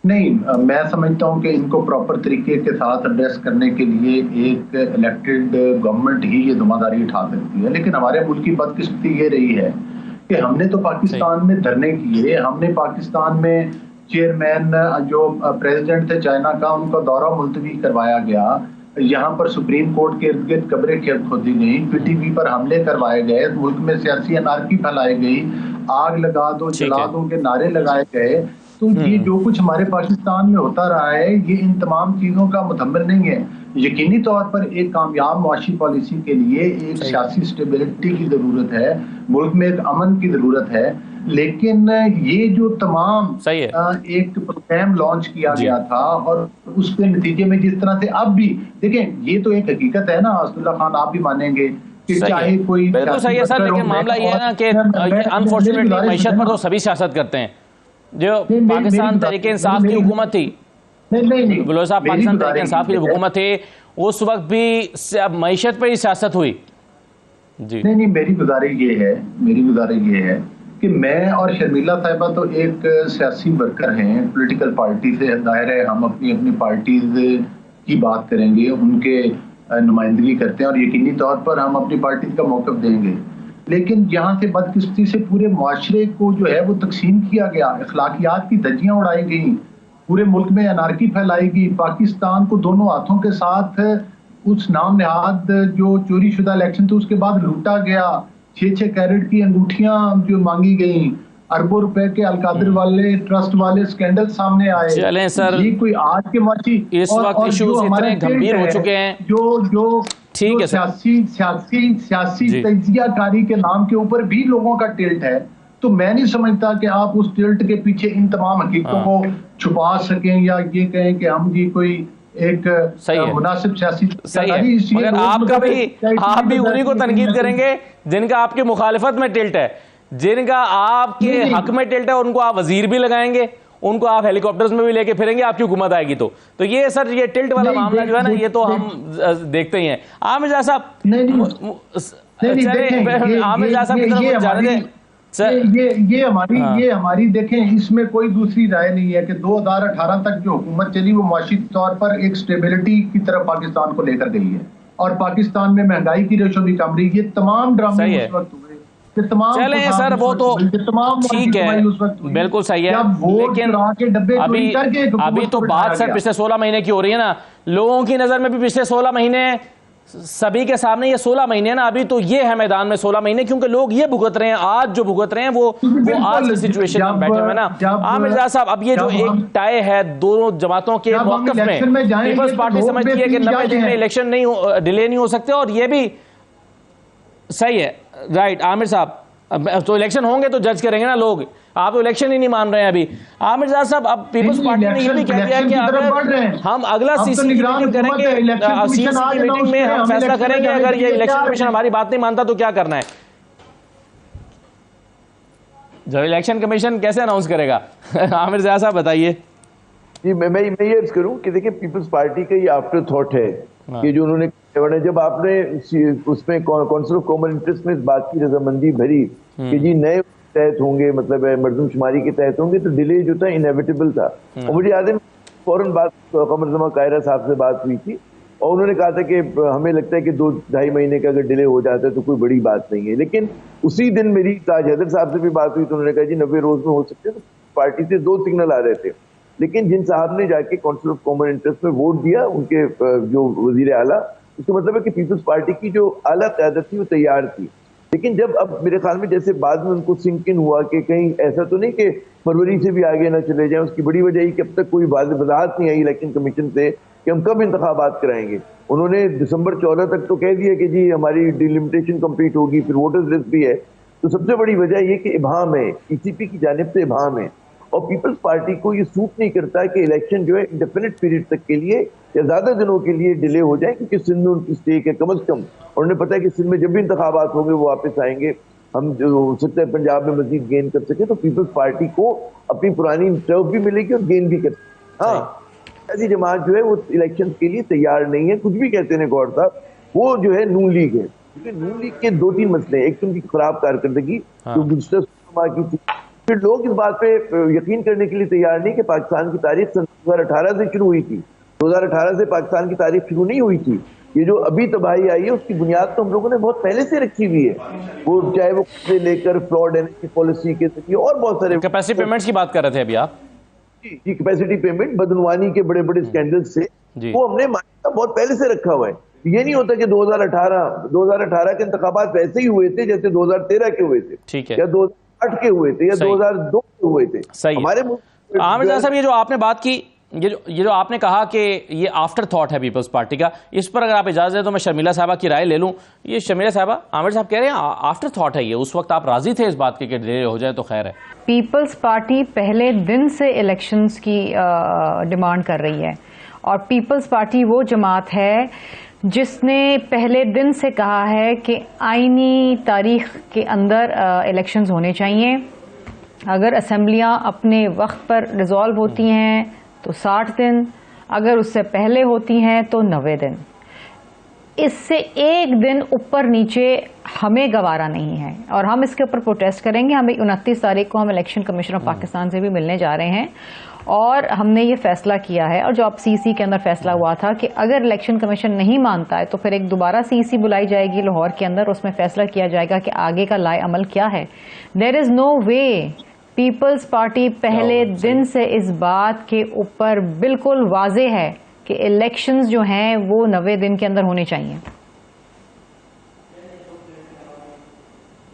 नहीं, मैं समझता हूं कि इनको प्रॉपर तरीके के साथ एड्रेस करने के लिए एक इलेक्टेड गवर्नमेंट ही ये जिम्मेदारी उठा सकती है। लेकिन हमारे मुल्क की बदकिस्मती ये रही है कि हमने तो पाकिस्तान में धरने किए, हमने पाकिस्तान में चेयरमैन जो प्रेसिडेंट थे चाइना का, उनका दौरा मुलतवी करवाया गया, यहाँ पर सुप्रीम कोर्ट के इर्द गिर्द कब्रें खोदी गई, पीटीपी पर हमले करवाए गए, मुल्क में सियासी अनारकी फैलाई गई, आग लगा दो जला दो के नारे लगाए गए। तो ये जो कुछ हमारे पाकिस्तान में होता रहा है, ये इन तमाम चीजों का मुतम्मिल नहीं है। यकीनी तौर पर एक कामयाब मुआशी पॉलिसी के लिए एक सियासी स्टेबिलिटी की जरूरत है, मुल्क में एक अमन की जरूरत है। लेकिन ये जो तमाम एक प्रोग्राम लॉन्च किया गया था और उसके नतीजे में जिस तरह से अब भी देखें, ये तो एक हकीकत है ना असदुल्ला खान, आप भी मानेंगे कि चाहे कोई बिल्कुल सही है सर, लेकिन मामला ये है ना कि अनफॉर्चुनेटली मैशत पर तो सभी सियासत करते हैं। जो पाकिस्तान तहरीक इंसाफ की हुकूमत थी, बलोच साहब, पाकिस्तान तहरीक इंसाफ की हुकूमत थी, उस वक्त भी मैशत पर ही सियासत हुई जी। नहीं, मेरी गुजारिश ये है कि मैं और शर्मिला साहिबा तो एक सियासी वर्कर हैं, पॉलिटिकल पार्टी से, दायरा है हम अपनी अपनी पार्टीज की बात करेंगे, उनके नुमाइंदगी करते हैं और यकीनी तौर पर हम अपनी पार्टी का मौक़िफ़ देंगे। लेकिन यहाँ से बदकिस्मती से पूरे मुआशरे को जो है वो तकसीम किया गया, अखलाकियात की धज्जियां उड़ाई गई, पूरे मुल्क में अनारकी फैलाई गई, पाकिस्तान को दोनों हाथों के साथ उस नाम नहाद जो चोरी शुदा इलेक्शन थे उसके बाद लूटा गया, 6-6 कैरेट की अंगूठियां जो मांगी गई, अरबों रुपए के अलकादिर वाले ट्रस्ट वाले स्कैंडल सामने आए। चलें सर, ये कोई आज के माची इस वक्त इश्यूज इतने गंभीर हो चुके हैं, जो ठीक है, सियासी तजियाकारी के नाम के ऊपर भी लोगों का टिल्ट है। तो मैं नहीं समझता कि आप उस टिल्ट के पीछे इन तमाम हकीकतों को छुपा सकें या ये कहें कि हम जी कोई एक मुनासिब सियासी। मगर आप भी उन्हीं को तनकीद करेंगे जिनका आपकी मुखालिफत में टिल्ट है, जिनका आपके हक में टिल्ट है, उनको आप वजीर भी लगाएंगे, उनको आप हेलीकॉप्टर्स में भी लेके फिरेंगे आपकी हुकूमत आएगी तो ये सर, ये टिल्ट वाला मामला जो है ना, ये तो हम देखते ही हैं। आमिर जाह साहब, आमिर जाह साहब की तरफ जाने दें सर। ये हमारी देखें, इसमें कोई दूसरी राय नहीं है कि 2018 तक जो हुकूमत चली वो मुआशी तौर पर एक स्टेबिलिटी की तरफ पाकिस्तान को लेकर गई है और पाकिस्तान में महंगाई की रेशो भी कम रही। ये तमाम ड्रामे उस वक्त हुए, चले सर, वो तो ठीक है, बिल्कुल सही है, लेकिन अभी तो बात सर पिछले 16 महीने की हो रही है ना, लोगों की नजर में भी पिछले 16 महीने सभी के सामने ये 16 महीने ना, अभी तो ये है मैदान में 16 महीने, क्योंकि लोग ये भुगत रहे हैं, आज जो भुगत रहे हैं वो आज की सिचुएशन में बैठे हुए ना। आमिर जाह साहब, अब ये जो एक टाई है दोनों जमातों के मौक़िफ़ में, पीपल्स पार्टी समझती है कि 90 दिन में इलेक्शन नहीं डिले नहीं हो सकते, और ये भी सही है, राइट आमिर साहब, तो इलेक्शन होंगे तो जज करेंगे ना लोग, आप तो इलेक्शन ही नहीं मान रहे हैं अभी। आमिर जाह साहब, अब पीपल्स पार्टी ने ये भी कह दिया कि अगर हम अगला सीसी की मीटिंग करेंगे, सीसी की मीटिंग में हम फैसला करेंगे, अगर ये इलेक्शन कमीशन हमारी बात नहीं मानता तो क्या करना है, जो इलेक्शन कमीशन कैसे अनाउंस करेगा? आमिर जाह साहब बताइए। जी, मैं ये अर्ज करूं कि देखिए, पीपल्स पार्टी का ये आफ्टर थॉट है कि जो उन्होंने, जब आपने उसमें काउंसिल ऑफ कॉमन इंटरेस्ट में इस बात की रजामंदी भरी कि जी नए तहत होंगे, मतलब मर्दमशुमारी के तहत होंगे, तो डिले जो था इनएविटेबल था। और मुझे याद है फौरन बात कमर जमा कायरा साहब से बात हुई थी और उन्होंने कहा था कि हमें लगता है कि 2-2.5 महीने का अगर डिले हो जाता है तो कोई बड़ी बात नहीं है। लेकिन उसी दिन मेरी ताज हैदर साहब से भी बात हुई तो उन्होंने कहा जी 90 रोज में हो सकते हैं। तो पार्टी से 2 सिग्नल आ रहे थे, लेकिन जिन साहब ने जाके काउंसिल ऑफ कॉमन इंटरेस्ट में वोट दिया, उनके जो वजीर आला, उसका मतलब है कि पीपल्स पार्टी की जो आला क़यादत थी वो तैयार थी। लेकिन जब अब मेरे ख्याल में जैसे बाद में उनको सिंक इन हुआ कि कहीं ऐसा तो नहीं कि फरवरी से भी आगे ना चले जाएं, उसकी बड़ी वजह है कि अब तक कोई वजाहत नहीं आई इलेक्शन कमीशन से कि हम कब इंतखाबात कराएंगे। उन्होंने दिसंबर 14 तक तो कह दिया कि जी हमारी डिलिमिटेशन कंप्लीट होगी, फिर वोटर्स लिस्ट भी है। तो सबसे बड़ी वजह यह कि इबाहम है, पीसीपी की जानिब से इबाहम है और पीपल्स पार्टी को ये सूट नहीं करता कि इलेक्शन जो है इंडेफिनिट पीरियड तक के लिए या ज्यादा दिनों के लिए डिले हो जाए, क्योंकि सिंध में उनकी स्टेक है कम अज कम, और उन्हें पता है कि सिंध में जब भी इंतखाबात होंगे वो वापस आएंगे। हम जो हो सकता है पंजाब में मजीद गेन कर सके, तो पीपल्स पार्टी को अपनी पुरानी टर्फ भी मिलेगी और गेन भी कर सके। हाँ, ऐसी जमात जो है वो इलेक्शन के लिए तैयार नहीं है, कुछ भी कहते हैं गौर साहब, वो जो है नून लीग है। क्योंकि नून लीग के 2-3 मसले, एक तो उनकी खराब कारकर्दगी जो गुज़श्ता की थी, फिर लोग इस बात पे यकीन करने के लिए तैयार नहीं कि पाकिस्तान की तारीख सन 2018 से शुरू हुई थी। 2018 से पाकिस्तान की तारीख शुरू नहीं हुई थी। ये जो अभी तबाही आई है उसकी बुनियाद तो हम लोगों ने बहुत पहले से रखी हुई है, वो चाहे वो से लेकर फ्रॉड एनर्जी पॉलिसी के जरिए और बहुत सारे कैपेसिटी पेमेंट्स की बात कर रहे थे अभी आप। जी, कैपेसिटी पेमेंट, बदनवानी के बड़े बड़े स्कैंडल से वो हमने बहुत पहले से रखा हुआ है। ये नहीं होता कि 2018 के इंतखाबात वैसे ही हुए थे जैसे 2013 के हुए थे, ठीक है, या 2008 के हुए थे, या 2002 के हुए थे। सही हमारे आमिर साहब, ये जो आपने बात की, ये जो आपने कहा कि ये आफ्टर थॉट है पीपल्स पार्टी का, इस पर अगर आप इजाजत दें तो मैं शर्मिला साहबा की राय ले लूं। ये शर्मिला साहबा, आमिर साहब कह रहे हैं आफ्टर थॉट है ये, उस वक्त आप राजी थे इस बात के कि डिले हो जाए तो खैर है। पीपल्स पार्टी पहले दिन से इलेक्शंस की डिमांड कर रही है, और पीपल्स पार्टी वो जमात है जिसने पहले दिन से कहा है कि आईनी तारीख के अंदर इलेक्शंस होने चाहिए। अगर असेंबलियां अपने वक्त पर रिजॉल्व होती हैं तो 60 दिन, अगर उससे पहले होती हैं तो 90 दिन। इससे एक दिन ऊपर नीचे हमें गवारा नहीं है, और हम इसके ऊपर प्रोटेस्ट करेंगे। हमें 29 तारीख को हम इलेक्शन कमीशन ऑफ पाकिस्तान से भी मिलने जा रहे हैं, और हमने ये फैसला किया है, और जो अब सीसी के अंदर फैसला हुआ था कि अगर इलेक्शन कमीशन नहीं मानता है तो फिर एक दोबारा सीसी बुलाई जाएगी लाहौर के अंदर, उसमें फैसला किया जाएगा कि आगे का लाए अमल क्या है। There is no way. Peoples party पहले दिन से इस बात के ऊपर बिल्कुल वाजे है कि इलेक्शंस जो हैं वो 90 दिन के अंदर होने चाहिए।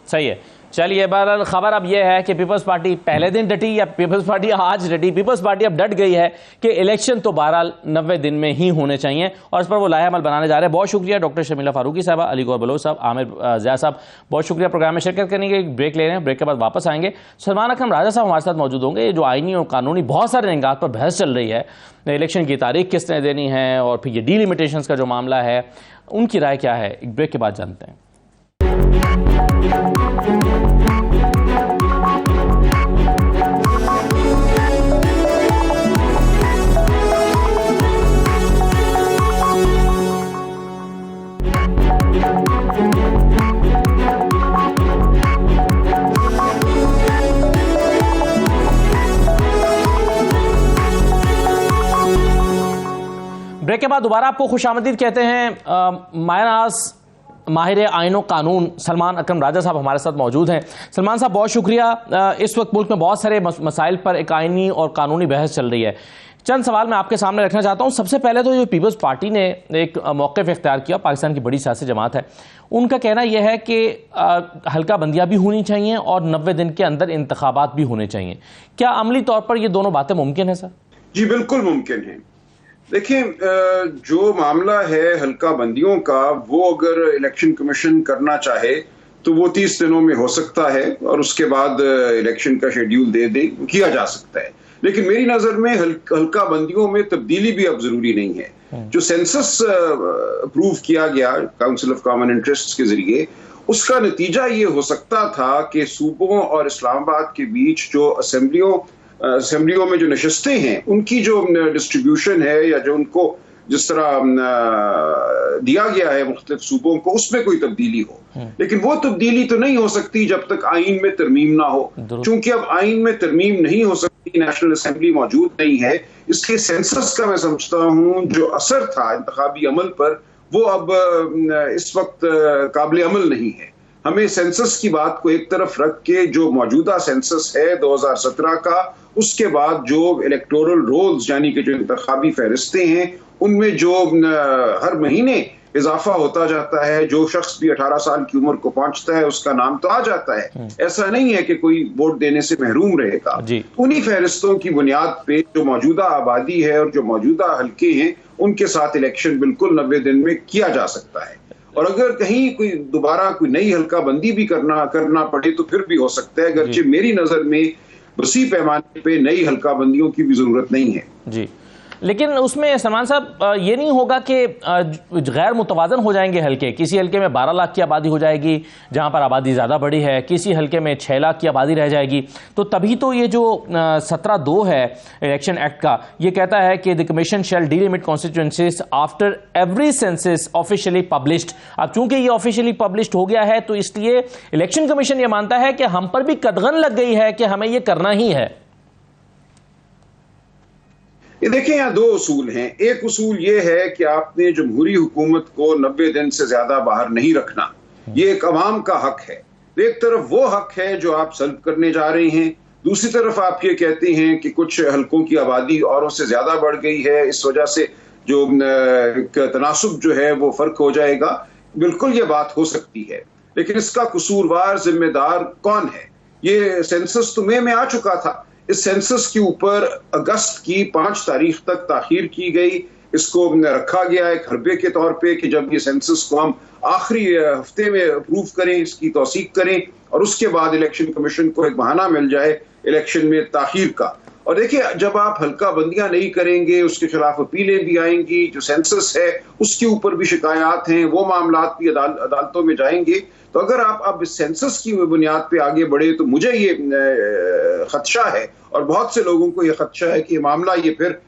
सही है। चलिए, बहरहाल खबर अब यह है कि पीपल्स पार्टी पहले दिन डटी या पीपल्स पार्टी आज डटी, पीपल्स पार्टी अब डट गई है कि इलेक्शन तो बहरहाल 90 दिन में ही होने चाहिए, और इस पर वो लाहे अमल बनाने जा रहे हैं। बहुत शुक्रिया डॉक्टर शर्मिला फारूकी साहब, अली गौर बलोच साहब, आमिर ज़िया साहब, बहुत शुक्रिया प्रोग्राम में शिरकत करने के। ब्रेक ले रहे हैं, ब्रेक के बाद वापस आएंगे। सलमान अकरम राजा साहब हमारे साथ मौजूद होंगे। ये जो आईनी और कानूनी बहुत सारे निगात पर बहस चल रही है, इलेक्शन की तारीख किसने देनी है, और फिर ये डिलिमिटेशंस का जो मामला है, उनकी राय क्या है, एक ब्रेक के बाद जानते हैं। ब्रेक के बाद दोबारा आपको खुशामदीद कहते हैं। मायनाज माहिर आईन कानून सलमान अकरम राजा साहब हमारे साथ मौजूद हैं। सलमान साहब, बहुत शुक्रिया। इस वक्त मुल्क में बहुत सारे मसाइल पर एक आईनी और कानूनी बहस चल रही है। चंद सवाल मैं आपके सामने रखना चाहता हूँ। सबसे पहले तो जो पीपल्स पार्टी ने एक मौक़िफ़ इख्तियार किया, पाकिस्तान की बड़ी सियासी जमात है, उनका कहना यह है कि हल्का बंदियाँ भी होनी चाहिए और 90 दिन के अंदर इंतखाबात भी होने चाहिए। क्या अमली तौर पर ये दोनों बातें मुमकिन है सर? जी बिल्कुल मुमकिन है। देखिए, जो मामला है हल्का बंदियों का, वो अगर इलेक्शन कमीशन करना चाहे तो वो 30 दिनों में हो सकता है, और उसके बाद इलेक्शन का शेड्यूल दे किया जा सकता है। लेकिन मेरी नजर में हल्का बंदियों में तब्दीली भी अब जरूरी नहीं है। जो सेंसस अप्रूव किया गया काउंसिल ऑफ कॉमन इंटरेस्ट के जरिए, उसका नतीजा ये हो सकता था कि सूबों और इस्लामाबाद के बीच जो असेंबलियों में जो नशस्तें हैं, उनकी जो डिस्ट्रीब्यूशन है या जो उनको जिस तरह दिया गया है मुख्तलिफ सूबों को, उसमें कोई तब्दीली हो। लेकिन वो तब्दीली तो नहीं हो सकती जब तक आइन में तरमीम ना हो। चूंकि अब आइन में तरमीम नहीं हो सकती, नेशनल असेंबली मौजूद नहीं है, इसलिए सेंसस का मैं समझता हूं जो असर था इंतखाबी अमल पर, वो अब इस वक्त काबिल अमल नहीं है। हमें सेंसस की बात को एक तरफ रख के जो मौजूदा सेंसस है 2017 का, उसके बाद जो इलेक्टोरल रोल्स यानी कि जो इंतखाबी फहरिस्तें हैं, उनमें जो हर महीने इजाफा होता जाता है, जो शख्स भी 18 साल की उम्र को पहुंचता है उसका नाम तो आ जाता है। ऐसा नहीं है कि कोई वोट देने से महरूम रहेगा। उन्हीं फहरिस्तों की बुनियाद पे जो मौजूदा आबादी है और जो मौजूदा हल्के हैं, उनके साथ इलेक्शन बिल्कुल 90 दिन में किया जा सकता है। और अगर कहीं कोई दोबारा कोई नई हल्का बंदी भी करना पड़े तो फिर भी हो सकता है, अगरचे मेरी नजर में वसी पैमाने पे नई हल्का बंदियों की भी जरूरत नहीं है। जी, लेकिन उसमें सलमान साहब ये नहीं होगा कि गैर मुतवाजन हो जाएंगे हल्के, किसी हल्के में 12 लाख की आबादी हो जाएगी जहां पर आबादी ज़्यादा बड़ी है, किसी हल्के में 6 लाख की आबादी रह जाएगी। तो तभी तो ये जो 17(2) है इलेक्शन एक्ट का, ये कहता है कि the commission shell delimit constituencies after every census officially published. अब चूंकि ये ऑफिशियली पब्लिश्ड हो गया है तो इसलिए इलेक्शन कमीशन ये मानता है कि हम पर भी कदगन लग गई है कि हमें ये करना ही है। ये देखिए, यहाँ दो उसूल हैं। एक उसूल ये है कि आपने जमहूरी हुकूमत को 90 दिन से ज्यादा बाहर नहीं रखना, ये एक अवाम का हक है। एक तरफ वो हक है जो आप सल्ब करने जा रहे हैं, दूसरी तरफ आप ये कहते हैं कि कुछ हल्कों की आबादी औरों से ज्यादा बढ़ गई है, इस वजह से जो तनासुब जो है वो फर्क हो जाएगा। बिल्कुल ये बात हो सकती है, लेकिन इसका कसूरवार जिम्मेदार कौन है? ये सेंसस तो मई में आ चुका था। इस सेंसस के ऊपर अगस्त की 5 तारीख तक ताखीर की गई। इसको रखा गया एक हरबे के तौर पे कि जब ये सेंसस को हम आखिरी हफ्ते में अप्रूव करें, इसकी तौसीक करें और उसके बाद इलेक्शन कमीशन को एक बहाना मिल जाए इलेक्शन में ताखीर का। और देखिए, जब आप हल्का बंदियां नहीं करेंगे, उसके खिलाफ अपीलें भी आएंगी, जो सेंसस है उसके ऊपर भी शिकायत हैं, वो मामलात भी अदालतों में जाएंगे। तो अगर आप अब इस सेंसस की बुनियाद पे आगे बढ़े तो मुझे ये खदशा है और बहुत से लोगों को ये खदशा है कि ये मामला ये फिर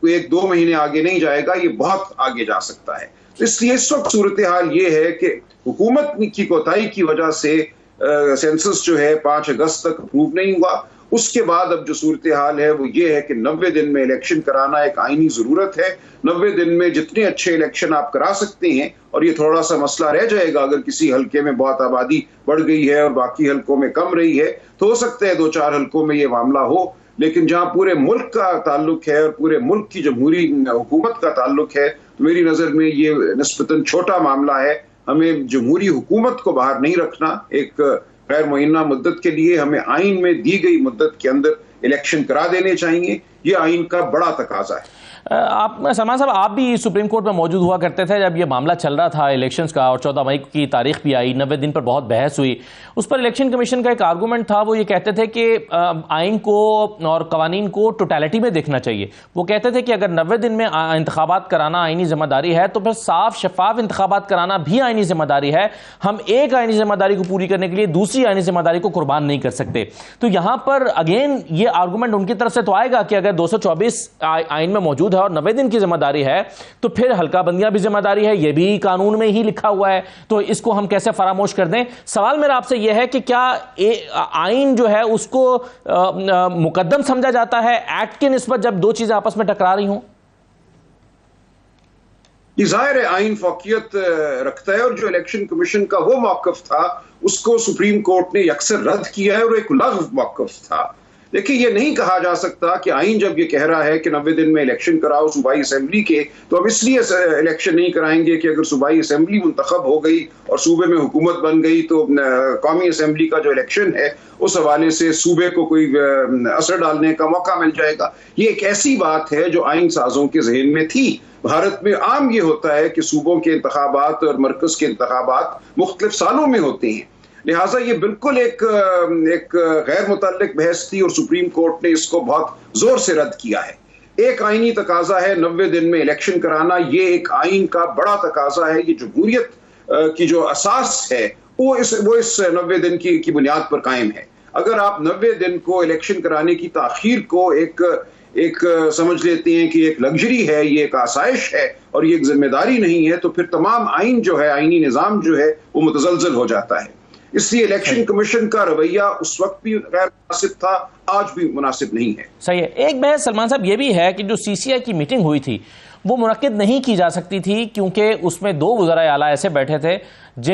1-2 महीने आगे नहीं जाएगा, ये बहुत आगे जा सकता है। इसलिए इस वक्त सूरत हाल ये है कि हुकूमत की कोताही की वजह से सेंसस जो है 5 अगस्त तक अप्रूव नहीं हुआ। उसके बाद अब जो सूरत हाल है वो ये है कि 90 दिन में इलेक्शन कराना एक आईनी जरूरत है। 90 दिन में जितने अच्छे इलेक्शन आप करा सकते हैं, और ये थोड़ा सा मसला रह जाएगा अगर किसी हल्के में बहुत आबादी बढ़ गई है और बाकी हल्कों में कम रही है, तो हो सकता है 2-4 हल्कों में ये मामला हो। लेकिन जहां पूरे मुल्क का ताल्लुक है और पूरे मुल्क की जमहूरी हुकूमत का ताल्लुक है, तो मेरी नजर में ये निस्बतन छोटा मामला है। हमें जमहूरी हुकूमत को बाहर नहीं रखना। एक गैर मुअय्यना मुद्दत के लिए हमें आइन में दी गई मुद्दत के अंदर इलेक्शन करा देने चाहिए। ये आइन का बड़ा तकाजा है। आप सलमान साहब, आप भी सुप्रीम कोर्ट में मौजूद हुआ करते थे जब ये मामला चल रहा था इलेक्शंस का, और 14 मई की तारीख भी आई, 90 दिन पर बहुत बहस हुई। उस पर इलेक्शन कमीशन का एक आर्गूमेंट था, वो ये कहते थे कि आइन को और कवानीन को टोटलिटी में देखना चाहिए। वो कहते थे कि अगर 90 दिन में इंतखाबात कराना आइनी जिम्मेदारी है तो फिर साफ शफाफ इंतखाबात कराना भी आइनी जिम्मेदारी है। हम एक आइनी जिम्मेदारी को पूरी करने के लिए दूसरी आइनी जिम्मेदारी को कुर्बान नहीं कर सकते। तो यहां पर अगेन ये आर्गूमेंट उनकी तरफ से तो आएगा कि अगर 224 आइन में मौजूद है और 90 दिन की जिम्मेदारी है तो फिर हल्का बंदियां भी जिम्मेदारी है, यह भी कानून में ही लिखा हुआ है, तो इसको हम कैसे फरामोश कर दें। सवाल मेरा आपसे यह है कि क्या आइन जो है उसको मुकद्दम समझा जाता है एक्ट के निस्बत जब दो चीजें आपस में टकरा रही हों? जाहिर है आइन फौकियत रखता है, और जो इलेक्शन कमीशन का वो मौकफ था उसको सुप्रीम कोर्ट ने अक्सर रद्द किया है और एक लग़्व मौकफ था। देखिए, ये नहीं कहा जा सकता कि आइन जब ये कह रहा है कि 90 दिन में इलेक्शन कराओ सूबाई असेंबली के, तो हम इसलिए इलेक्शन नहीं कराएंगे कि अगर सूबाई असेंबली मुंतखब हो गई और सूबे में हुकूमत बन गई तो कौमी असेंबली का जो इलेक्शन है उस हवाले से सूबे को कोई असर डालने का मौका मिल जाएगा। ये एक ऐसी बात है जो आइन साजों के जहन में थी। भारत में आम ये होता है कि सूबों के इंतखाबात और मरकज के इंतखाबात मुख्तलिफ सालों में होते हैं, लिहाजा ये बिल्कुल एक गैर मुतल्लिक बहस थी और सुप्रीम कोर्ट ने इसको बहुत जोर से रद्द किया है। एक आईनी तकाजा है 90 दिन में इलेक्शन कराना, ये एक आइन का बड़ा तकाजा है। ये जमहूरियत की जो असास है वो इस 90 दिन की बुनियाद पर कायम है। अगर आप 90 दिन को इलेक्शन कराने की ताखीर को एक समझ लेते हैं कि एक लग्जरी है, ये एक आसाइश है और ये एक जिम्मेदारी नहीं है, तो फिर तमाम आइन जो है, आइनी निज़ाम जो है वो मुतज़लज़ल हो जाता है। इसलिए इलेक्शन कमीशन का रवैया उस वक्त भी गैर मुनासिब था, आज भी मुनासिब नहीं है। सही है। एक बहस सलमान साहब ये भी है कि जो सीसीआई की मीटिंग हुई थी वो मुनक्किद नहीं की जा सकती थी क्योंकि उसमें 2 वज़राए आला ऐसे बैठे थे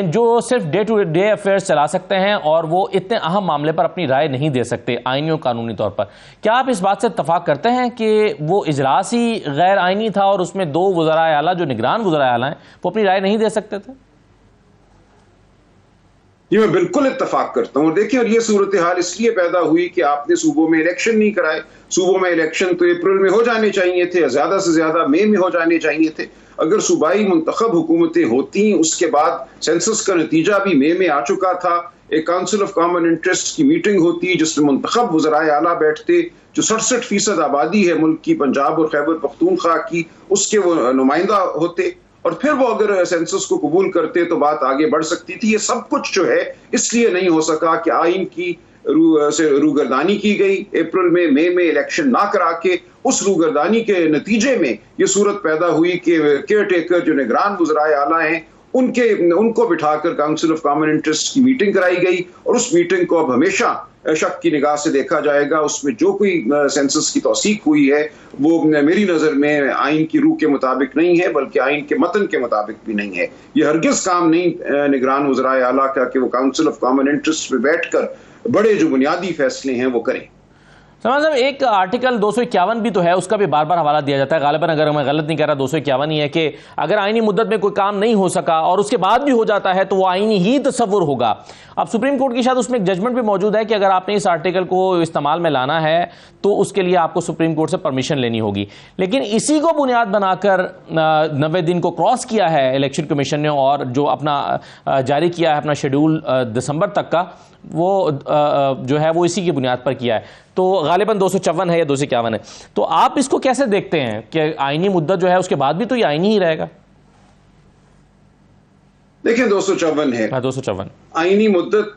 जो सिर्फ डे टू डे अफेयर्स चला सकते हैं और वो इतने अहम मामले पर अपनी राय नहीं दे सकते आईनी और कानूनी तौर पर। क्या आप इस बात से इत्तफाक करते हैं कि वो इजलास ही गैर आईनी था और उसमें 2 वज़राए आला जो निगरान वज़राए आला हैं वो अपनी राय नहीं दे सकते थे? ये मैं बिल्कुल इत्तफाक करता हूँ। देखिए, और ये सूरत हाल इसलिए पैदा हुई कि आपने सूबों में इलेक्शन नहीं कराए। सूबों में इलेक्शन तो अप्रैल में हो जाने चाहिए थे, ज्यादा से ज्यादा मई में हो जाने चाहिए थे। अगर सूबाई मुंतखब हुकूमतें होती, उसके बाद सेंसस का नतीजा भी मई में आ चुका था, एक काउंसिल ऑफ कॉमन इंटरेस्ट की मीटिंग होती जिसमें मुंतखब वज़राए आला बैठते, जो 67% आबादी है मुल्क की, पंजाब और खैबर पख्तूनख्वा की, उसके वो नुमाइंदा होते, और फिर वो अगर सेंसस को कबूल करते तो बात आगे बढ़ सकती थी। ये सब कुछ जो है इसलिए नहीं हो सका कि आइन की रूगर्दानी की गई अप्रैल में, मई में इलेक्शन ना करा के। उस रूगर्दानी के नतीजे में ये सूरत पैदा हुई कि केयर टेकर जो निगरान वज़राए आला हैं उनको बिठाकर काउंसिल ऑफ कॉमन इंटरेस्ट की मीटिंग कराई गई, और उस मीटिंग को अब हमेशा शक की निगाह से देखा जाएगा। उसमें जो कोई सेंसस की तौसीक हुई है वो मेरी नजर में आइन की रूह के मुताबिक नहीं है, बल्कि आइन के मतन के मुताबिक भी नहीं है। ये हरगिज काम नहीं निगरान वज़राए आला का कि वो काउंसिल ऑफ कॉमन इंटरेस्ट में बैठकर बड़े जो बुनियादी फैसले हैं वो करें। सलमान साहब, एक आर्टिकल 251 भी तो है, उसका भी बार बार हवाला दिया जाता है, गालिबन अगर मैं गलत नहीं कह रहा 251 ही है, कि अगर आईनी मुद्दत में कोई काम नहीं हो सका और उसके बाद भी हो जाता है तो वो आईनी ही तस्वुर होगा। अब सुप्रीम कोर्ट की शायद उसमें एक जजमेंट भी मौजूद है कि अगर आपने इस आर्टिकल को इस्तेमाल में लाना है तो उसके लिए आपको सुप्रीम कोर्ट से परमिशन लेनी होगी। लेकिन इसी को बुनियाद बनाकर 90 दिन को क्रॉस किया है इलेक्शन कमीशन ने, और जो अपना जारी किया है अपना शेड्यूल दिसंबर तक का, वो जो है वो इसी की बुनियाद पर किया है। तो गालिबन 254 है या 251 है। तो आप इसको कैसे देखते हैं कि आईनी मुद्दत जो है उसके बाद भी तो ये आईनी ही रहेगा? देखिए 254 है, 254 आईनी मुद्दत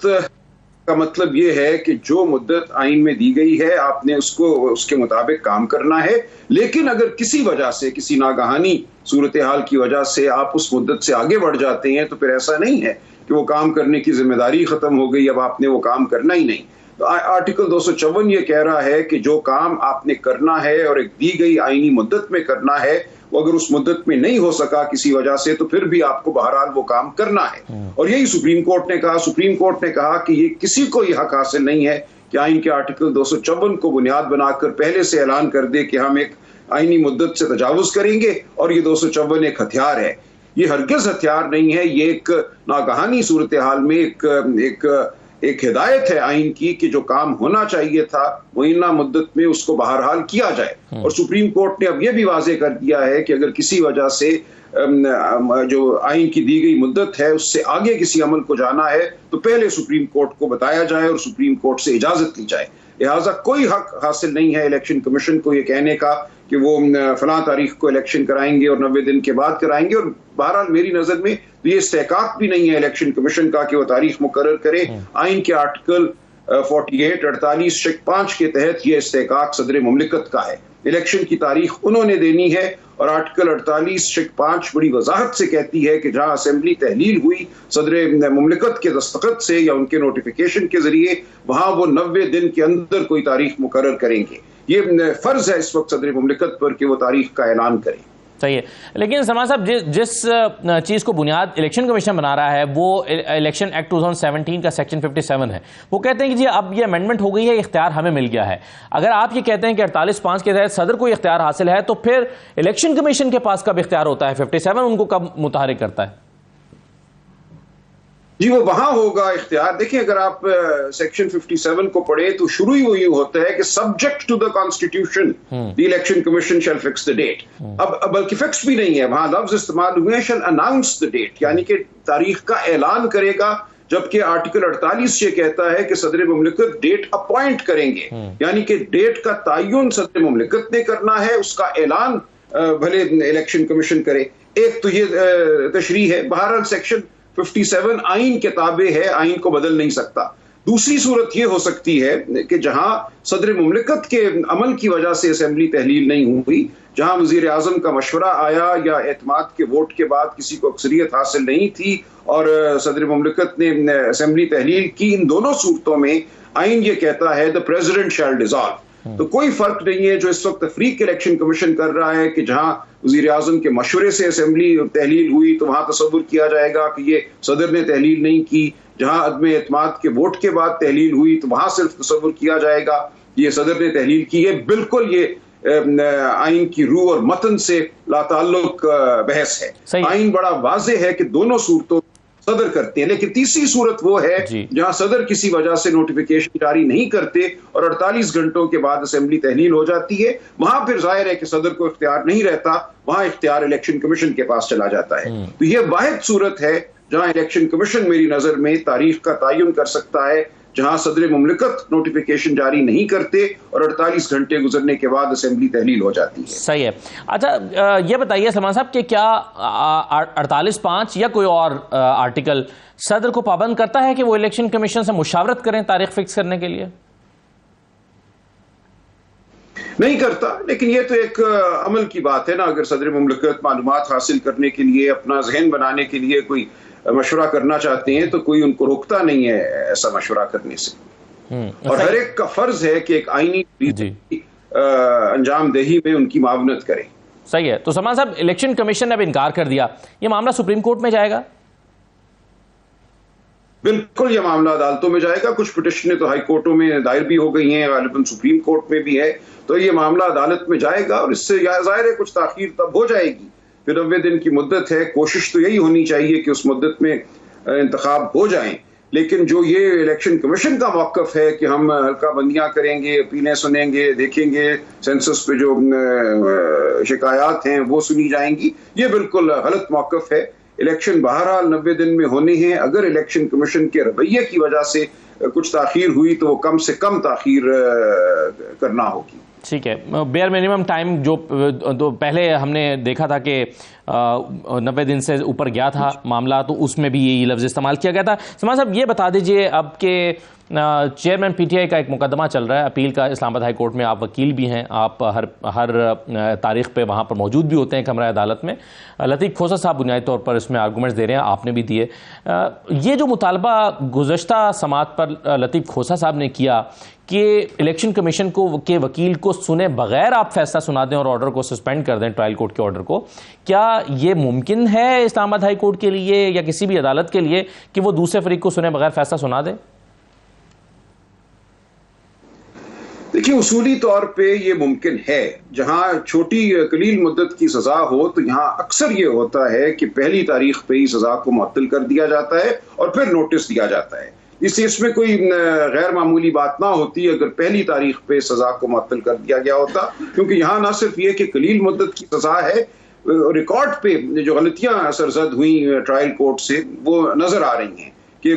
का मतलब ये है कि जो मुद्दत आइन में दी गई है आपने उसको उसके मुताबिक काम करना है। लेकिन अगर किसी वजह से, किसी नागहानी सूरत हाल की वजह से आप उस मुद्दत से आगे बढ़ जाते हैं तो फिर ऐसा नहीं है कि वो काम करने की जिम्मेदारी खत्म हो गई, अब आपने वो काम करना ही नहीं। तो आर्टिकल 254 ये कह रहा है कि जो काम आपने करना है और एक दी गई आईनी मुद्दत में करना है, वो अगर उस मुद्दत में नहीं हो सका किसी वजह से तो फिर भी आपको बहरहाल वो काम करना है। और यही सुप्रीम कोर्ट ने कहा। सुप्रीम कोर्ट ने कहा कि ये किसी को ये हक हासिल नहीं है कि आइन के आर्टिकल 254 को बुनियाद बनाकर पहले से ऐलान कर दे कि हम एक आईनी मुद्दत से तजावुज करेंगे और ये 254 एक हथियार है। ये हरगिज हथियार नहीं है, ये एक नागहानी सूरत हाल में एक हिदायत है आइन की कि जो काम होना चाहिए था मुइन्ना मुद्दत में उसको बहरहाल किया जाए। और सुप्रीम कोर्ट ने अब यह भी वाजे कर दिया है कि अगर किसी वजह से जो आइन की दी गई मुद्दत है उससे आगे किसी अमल को जाना है तो पहले सुप्रीम कोर्ट को बताया जाए और सुप्रीम कोर्ट से इजाजत ली जाए। लिहाजा कोई हक हासिल नहीं है इलेक्शन कमीशन को ये कहने का कि वो फलां तारीख को इलेक्शन कराएंगे और 90 दिन के बाद कराएंगे। और बहरहाल मेरी नजर में तो ये इस्तेकाक भी नहीं है इलेक्शन कमीशन का कि वो तारीख मुकर्रर करे। आइन के आर्टिकल 48-48-5 के तहत ये इस्तेकाक सदर मुमलिकत का है। इलेक्शन की तारीख उन्होंने देनी है और आर्टिकल 48-5 बड़ी वजाहत से कहती है कि जहां असेंबली तहलील हुई सदर मुमलिकत के दस्तखत से या उनके नोटिफिकेशन के जरिए, वहां वो 90 दिन के अंदर कोई तारीख मुकर्रर करेंगे। ये फर्ज है इस वक्त सदर मुमलिकत पर कि वो तारीख का ऐलान करें। सही है। लेकिन सलमान साहब, जिस चीज़ को बुनियाद इलेक्शन कमीशन बना रहा है वो इलेक्शन एक्ट 2017 का सेक्शन 57 है। वो कहते हैं कि जी अब ये अमेंडमेंट हो गई है, इख्तियार हमें मिल गया है। अगर आप ये कहते हैं कि 48(5) के तहत सदर को इख्तियार हासिल है तो फिर इलेक्शन कमीशन के पास कब इख्तियार होता है? 57 उनको कब मुतहरिक करता है? जी वो वहां होगा इख्तियार। देखिए अगर आप सेक्शन 57 को पढ़े तो शुरू ही वही होता है कि subject to the constitution the election commission shall fix the date. अब बल्कि फिक्स भी नहीं है, वहां लफ्ज इस्तेमाल हुए शैल अनाउंस द डेट, यानी कि तारीख का ऐलान करेगा। जबकि आर्टिकल 48 ये कहता है कि सदर मुमलिकत डेट अपॉइंट करेंगे, यानी कि डेट का तायुन सदर मुमलिकत ने करना है, उसका ऐलान भले इलेक्शन कमीशन करे। एक तो ये तशरीह है। बहरहाल सेक्शन 57 आइन के ताबे है, आइन को बदल नहीं सकता। दूसरी सूरत यह हो सकती है कि जहां सदर मुमलिकत के अमल की वजह से असेंबली तहलील नहीं हुई, जहां वजीर आजम का मशवरा आया या एतमाद के वोट के बाद किसी को अक्सरियत हासिल नहीं थी और सदर मुमलिकत ने असेंबली तहलील की, इन दोनों सूरतों में आइन ये कहता है द प्रेसिडेंट शैल डिसॉल्व। तो कोई फर्क नहीं है जो इस वक्त तफरीक इलेक्शन कमीशन कर रहा है कि जहां वजीर आजम के मशवरे से असेंबली तहलील हुई तो वहां तसव्वुर किया जाएगा कि ये सदर ने तहलील नहीं की, जहां अदम एतमाद के वोट के बाद तहलील हुई तो वहां सिर्फ तसव्वुर किया जाएगा ये सदर ने तहलील की। है बिल्कुल ये आइन की रूह और मतन से लाताल्लुक बहस है। आइन बड़ा वाज़े है कि दोनों सूरतों सदर करते हैं। लेकिन तीसरी सूरत वो है जहां सदर किसी वजह से नोटिफिकेशन जारी नहीं करते और 48 घंटों के बाद असेंबली तहलील हो जाती है, वहां फिर जाहिर है कि सदर को इख्तियार नहीं रहता, वहां इख्तियार इलेक्शन कमीशन के पास चला जाता है। तो यह वाहिद सूरत है जहां इलेक्शन कमीशन मेरी नजर में तारीख का तयन कर सकता है, जहां सदर मुमलिकत नोटिफिकेशन जारी नहीं करते और 48 घंटे गुजरने के बाद असेंबली तहलील हो जाती है। सही है। अच्छा, ये बताइए सलमान साहब कि क्या 48(5) या कोई और आर्टिकल सदर को पाबंद करता है कि वो इलेक्शन कमीशन से मुशावरत करें तारीख फिक्स करने के लिए? नहीं करता, लेकिन ये तो एक अमल की बात है ना। अगर सदर मुमलिकत मालूमात हासिल करने के लिए, अपना जहन बनाने के लिए कोई मशवरा करना चाहते हैं तो कोई उनको रोकता नहीं है ऐसा मशवरा करने से। और हर एक का फर्ज है कि एक आईनी अंजामदेही में उनकी मावनत करे। सही है। तो सलमान साहब, इलेक्शन कमीशन ने अब इनकार कर दिया, ये मामला सुप्रीम कोर्ट में जाएगा? बिल्कुल, यह मामला अदालतों में जाएगा। कुछ पिटिशनें तो हाई कोर्टों में दायर भी हो गई हैं, गालिबन सुप्रीम कोर्ट में भी है। तो ये मामला अदालत में जाएगा और इससे जाहिर है कुछ ताखीर तब हो जाएगी। फिर 90 दिन की मुद्दत है, कोशिश तो यही होनी चाहिए कि उस मुद्दत में इंतखाब हो जाएं। लेकिन जो ये इलेक्शन कमीशन का मौक़िफ़ है कि हम हल्का बंदियां करेंगे, अपीलें सुनेंगे, देखेंगे, सेंसस पे जो शिकायत हैं वो सुनी जाएंगी, ये बिल्कुल गलत मौक़िफ़ है। इलेक्शन बहरहाल 90 दिन में होने हैं। अगर इलेक्शन कमीशन के रवैये की वजह से कुछ ताखीर हुई तो वो कम से कम ताखीर करना होगी। ठीक है। बेयर मिनिमम टाइम जो पहले हमने देखा था कि 90 दिन से ऊपर गया था मामला, तो उसमें भी यही लफ्ज़ इस्तेमाल किया गया था। सलमान साहब, ये बता दीजिए अब के चेयरमैन पीटीआई का एक मुकदमा चल रहा है अपील का इस्लामाबाद हाई कोर्ट में, आप वकील भी हैं, आप हर तारीख पे वहाँ पर मौजूद भी होते हैं कमरा अदालत में। लतीफ़ खोसा साहब बुनियादी तौर पर इसमें आर्गूमेंट्स दे रहे हैं, आपने भी दिए। ये जो मुतालबा गुज़श्ता समात पर लतीफ़ खोसा साहब ने किया कि इलेक्शन कमीशन को के वकील को सुने बगैर आप फैसला सुना दें और ऑर्डर को सस्पेंड कर दें, ट्रायल कोर्ट के ऑर्डर को, क्या ये मुमकिन है इस्लामाबाद हाई कोर्ट के लिए या किसी भी अदालत के लिए कि वो दूसरे फरीक को सुने बगैर फैसला सुना दे? देखिए, उसूली तौर पे ये मुमकिन है। जहां छोटी कलील मुद्दत की सजा हो तो यहां अक्सर ये होता है कि पहली तारीख पे ही सजा को मुअत्तल कर दिया जाता है और फिर नोटिस दिया जाता है। इसमें कोई गैर मामूली बात ना होती अगर पहली तारीख पे सजा को मुअत्तल कर दिया गया होता, क्योंकि यहाँ ना सिर्फ ये कि कलील मुद्दत की सजा है, रिकॉर्ड पे जो गलतियां सरजद हुई ट्रायल कोर्ट से वो नजर आ रही हैं कि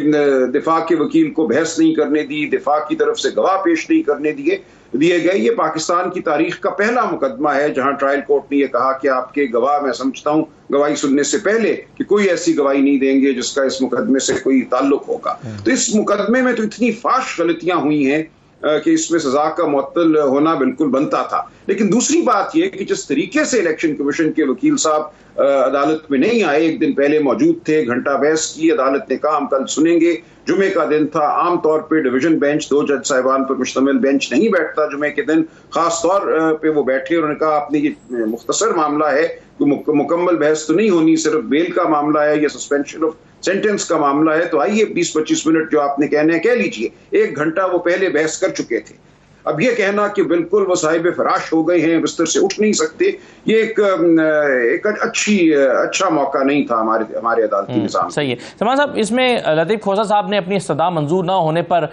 दिफा के वकील को बहस नहीं करने दी, दिफा की तरफ से गवाह पेश नहीं करने दिए गए। ये पाकिस्तान की तारीख का पहला मुकदमा है जहां ट्रायल कोर्ट ने यह कहा कि आपके गवाह, मैं समझता हूं गवाही सुनने से पहले, कि कोई ऐसी गवाही नहीं देंगे जिसका इस मुकदमे से कोई ताल्लुक होगा। तो इस मुकदमे में तो इतनी फाश गलतियां हुई हैं कि इसमें सजा का मुअत्तल होना बिल्कुल बनता था। लेकिन दूसरी बात यह कि जिस तरीके से इलेक्शन कमीशन के वकील साहब अदालत में नहीं आए, एक दिन पहले मौजूद थे, घंटा बहस की, अदालत ने कहा हम कल सुनेंगे। जुमे का दिन था, आमतौर पे डिवीजन बेंच 2 जज साहिबान पर मुश्तमिल बेंच नहीं बैठता जुमे के दिन, खास तौर पे वो बैठे। उन्होंने कहा आपने ये मुख्तसर मामला है, मुकम्मल बहस तो नहीं होनी, सिर्फ बेल का मामला है या सस्पेंशन ऑफ सेंटेंस का मामला है, तो आइए 20-25 मिनट जो आपने कहने हैं कह लीजिए। 1 घंटा वो पहले बहस कर चुके थे। अब ये कहना कि बिल्कुल वो साहिब फराश हो गए हैं, बिस्तर से उठ नहीं सकते, ये एक अच्छा मौका नहीं था हमारे अदालती निज़ाम। सही है। सलमान साहब, इसमें लतीफ़ खोसा साहब ने अपनी इस्तदा मंजूर ना होने पर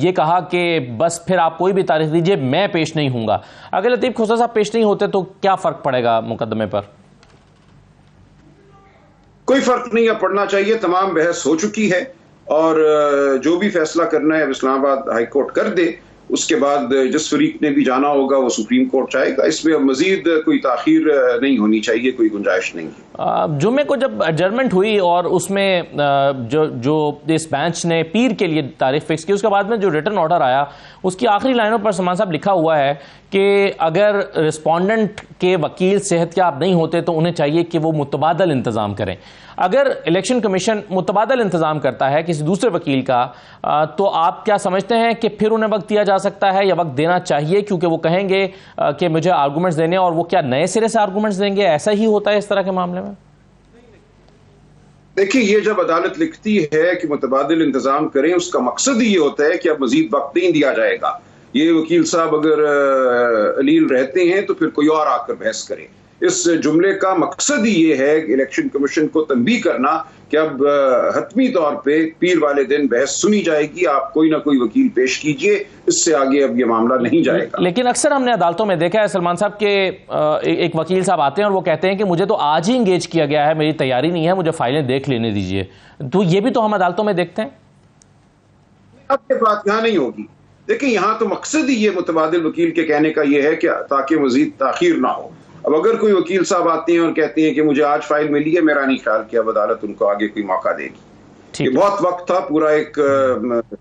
ये कहा कि बस फिर आप कोई भी तारीख दीजिए, मैं पेश नहीं हूंगा। अगर लतीफ़ खोसा साहब पेश नहीं होते तो क्या फ़र्क पड़ेगा मुकदमे पर? कोई फर्क नहीं पड़ना चाहिए। तमाम बहस हो चुकी है और जो भी फैसला करना है इस्लामाबाद हाई कोर्ट कर दे। उसके बाद जिस फरीक ने भी जाना होगा वो सुप्रीम कोर्ट जाएगा। इसमें अब मजीद कोई ताखीर नहीं होनी चाहिए, कोई गुंजाइश नहीं है। जुम्मे को जब एडजर्नमेंट हुई और उसमें जो इस बेंच ने पीर के लिए तारीख फिक्स की, उसके बाद में जो रिटर्न ऑर्डर आया उसकी आखिरी लाइनों पर सलमान साहब लिखा हुआ है कि अगर रिस्पोंडेंट के वकील सेहतयाब नहीं होते तो उन्हें चाहिए कि वो मुतबादल इंतज़ाम करें। अगर इलेक्शन कमीशन मुतबादल इंतज़ाम करता है किसी दूसरे वकील का, तो आप क्या समझते हैं कि फिर उन्हें वक्त दिया जा सकता है या वक्त देना चाहिए, क्योंकि वो कहेंगे कि मुझे आर्गूमेंट्स देने, और वो क्या नए सिरे से आर्गूमेंट्स देंगे? ऐसा ही होता है इस तरह के मामले में? देखिए, ये जब अदालत लिखती है कि मुतबादिल इंतजाम करें, उसका मकसद ही ये होता है कि अब मजीद वक्त नहीं दिया जाएगा। ये वकील साहब अगर अलील रहते हैं तो फिर कोई और आकर बहस करे। इस जुमले का मकसद ही ये है इलेक्शन कमीशन को तंबीह करना कि अब हतमी तौर पे पीर वाले दिन बहस सुनी जाएगी, आप कोई ना कोई वकील पेश कीजिए, इससे आगे अब ये मामला नहीं जाएगा। लेकिन अक्सर हमने अदालतों में देखा है सलमान साहब के एक वकील साहब आते हैं और वो कहते हैं कि मुझे तो आज ही इंगेज किया गया है, मेरी तैयारी नहीं है, मुझे फाइलें देख लेने दीजिए। तो ये भी तो हम अदालतों में देखते हैं। अब ये बात यहाँ नहीं होगी। देखिए, यहाँ तो मकसद ही ये मुतबादिल वकील के कहने का ये है कि ताकि मजीद ताखीर ना हो। अब अगर कोई वकील साहब आते हैं और कहते हैं कि मुझे आज फाइल मिली है, मेरा नहीं ख्याल कि अब अदालत उनको आगे कोई मौका देगी। ये बहुत वक्त था, पूरा एक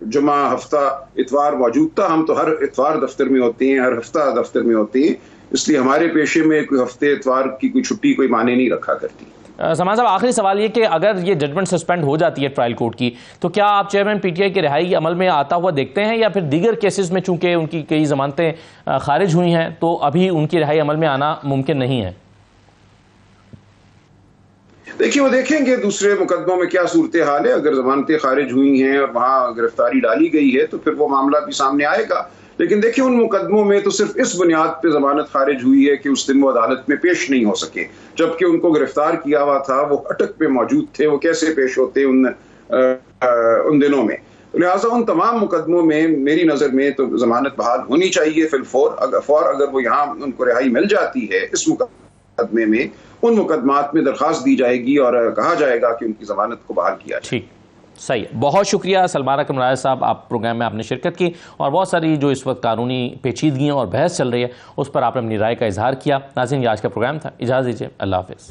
जुमा हफ्ता इतवार मौजूद था। हम तो हर इतवार दफ्तर में होते हैं, हर हफ्ता दफ्तर में होते हैं, इसलिए हमारे पेशे में कोई हफ्ते इतवार की कोई छुट्टी कोई माने नहीं रखा करती। सलमान साहब, आखिरी सवाल ये कि अगर ये जजमेंट सस्पेंड हो जाती है ट्रायल कोर्ट की, तो क्या आप चेयरमैन पीटीआई की रिहाई अमल में आता हुआ देखते हैं, या फिर दीगर केसेस में चूंकि उनकी कई जमानतें खारिज हुई हैं तो अभी उनकी रिहाई अमल में आना मुमकिन नहीं है? देखिए, वो देखेंगे दूसरे मुकदमों में क्या सूरत हाल है। अगर जमानतें खारिज हुई हैं और वहां गिरफ्तारी डाली गई है तो फिर वो मामला भी सामने आएगा। लेकिन देखिए, उन मुकदमों में तो सिर्फ इस बुनियाद पे जमानत खारिज हुई है कि उस दिन वो अदालत में पेश नहीं हो सके, जबकि उनको गिरफ्तार किया हुआ था, वो अटक पे मौजूद थे, वो कैसे पेश होते उन दिनों में। लिहाजा उन तमाम मुकदमों में मेरी नजर में तो जमानत बहाल होनी चाहिए फिलफौर। अगर वो यहाँ उनको रिहाई मिल जाती है इस मुकदमे में, उन मुकदमात में दरखास्त दी जाएगी और कहा जाएगा कि उनकी जमानत को बहाल किया जाए। ठीक, सही है। बहुत शुक्रिया सलमान अकरम राजा साहब, आप प्रोग्राम में आपने शिरकत की और बहुत सारी जो इस वक्त कानूनी पेचीदगियाँ और बहस चल रही है उस पर आपने अपनी राय का इजहार किया। नाज़रीन, ये आज का प्रोग्राम था, इजाज़त दीजिए, अल्लाह हाफ़िज़।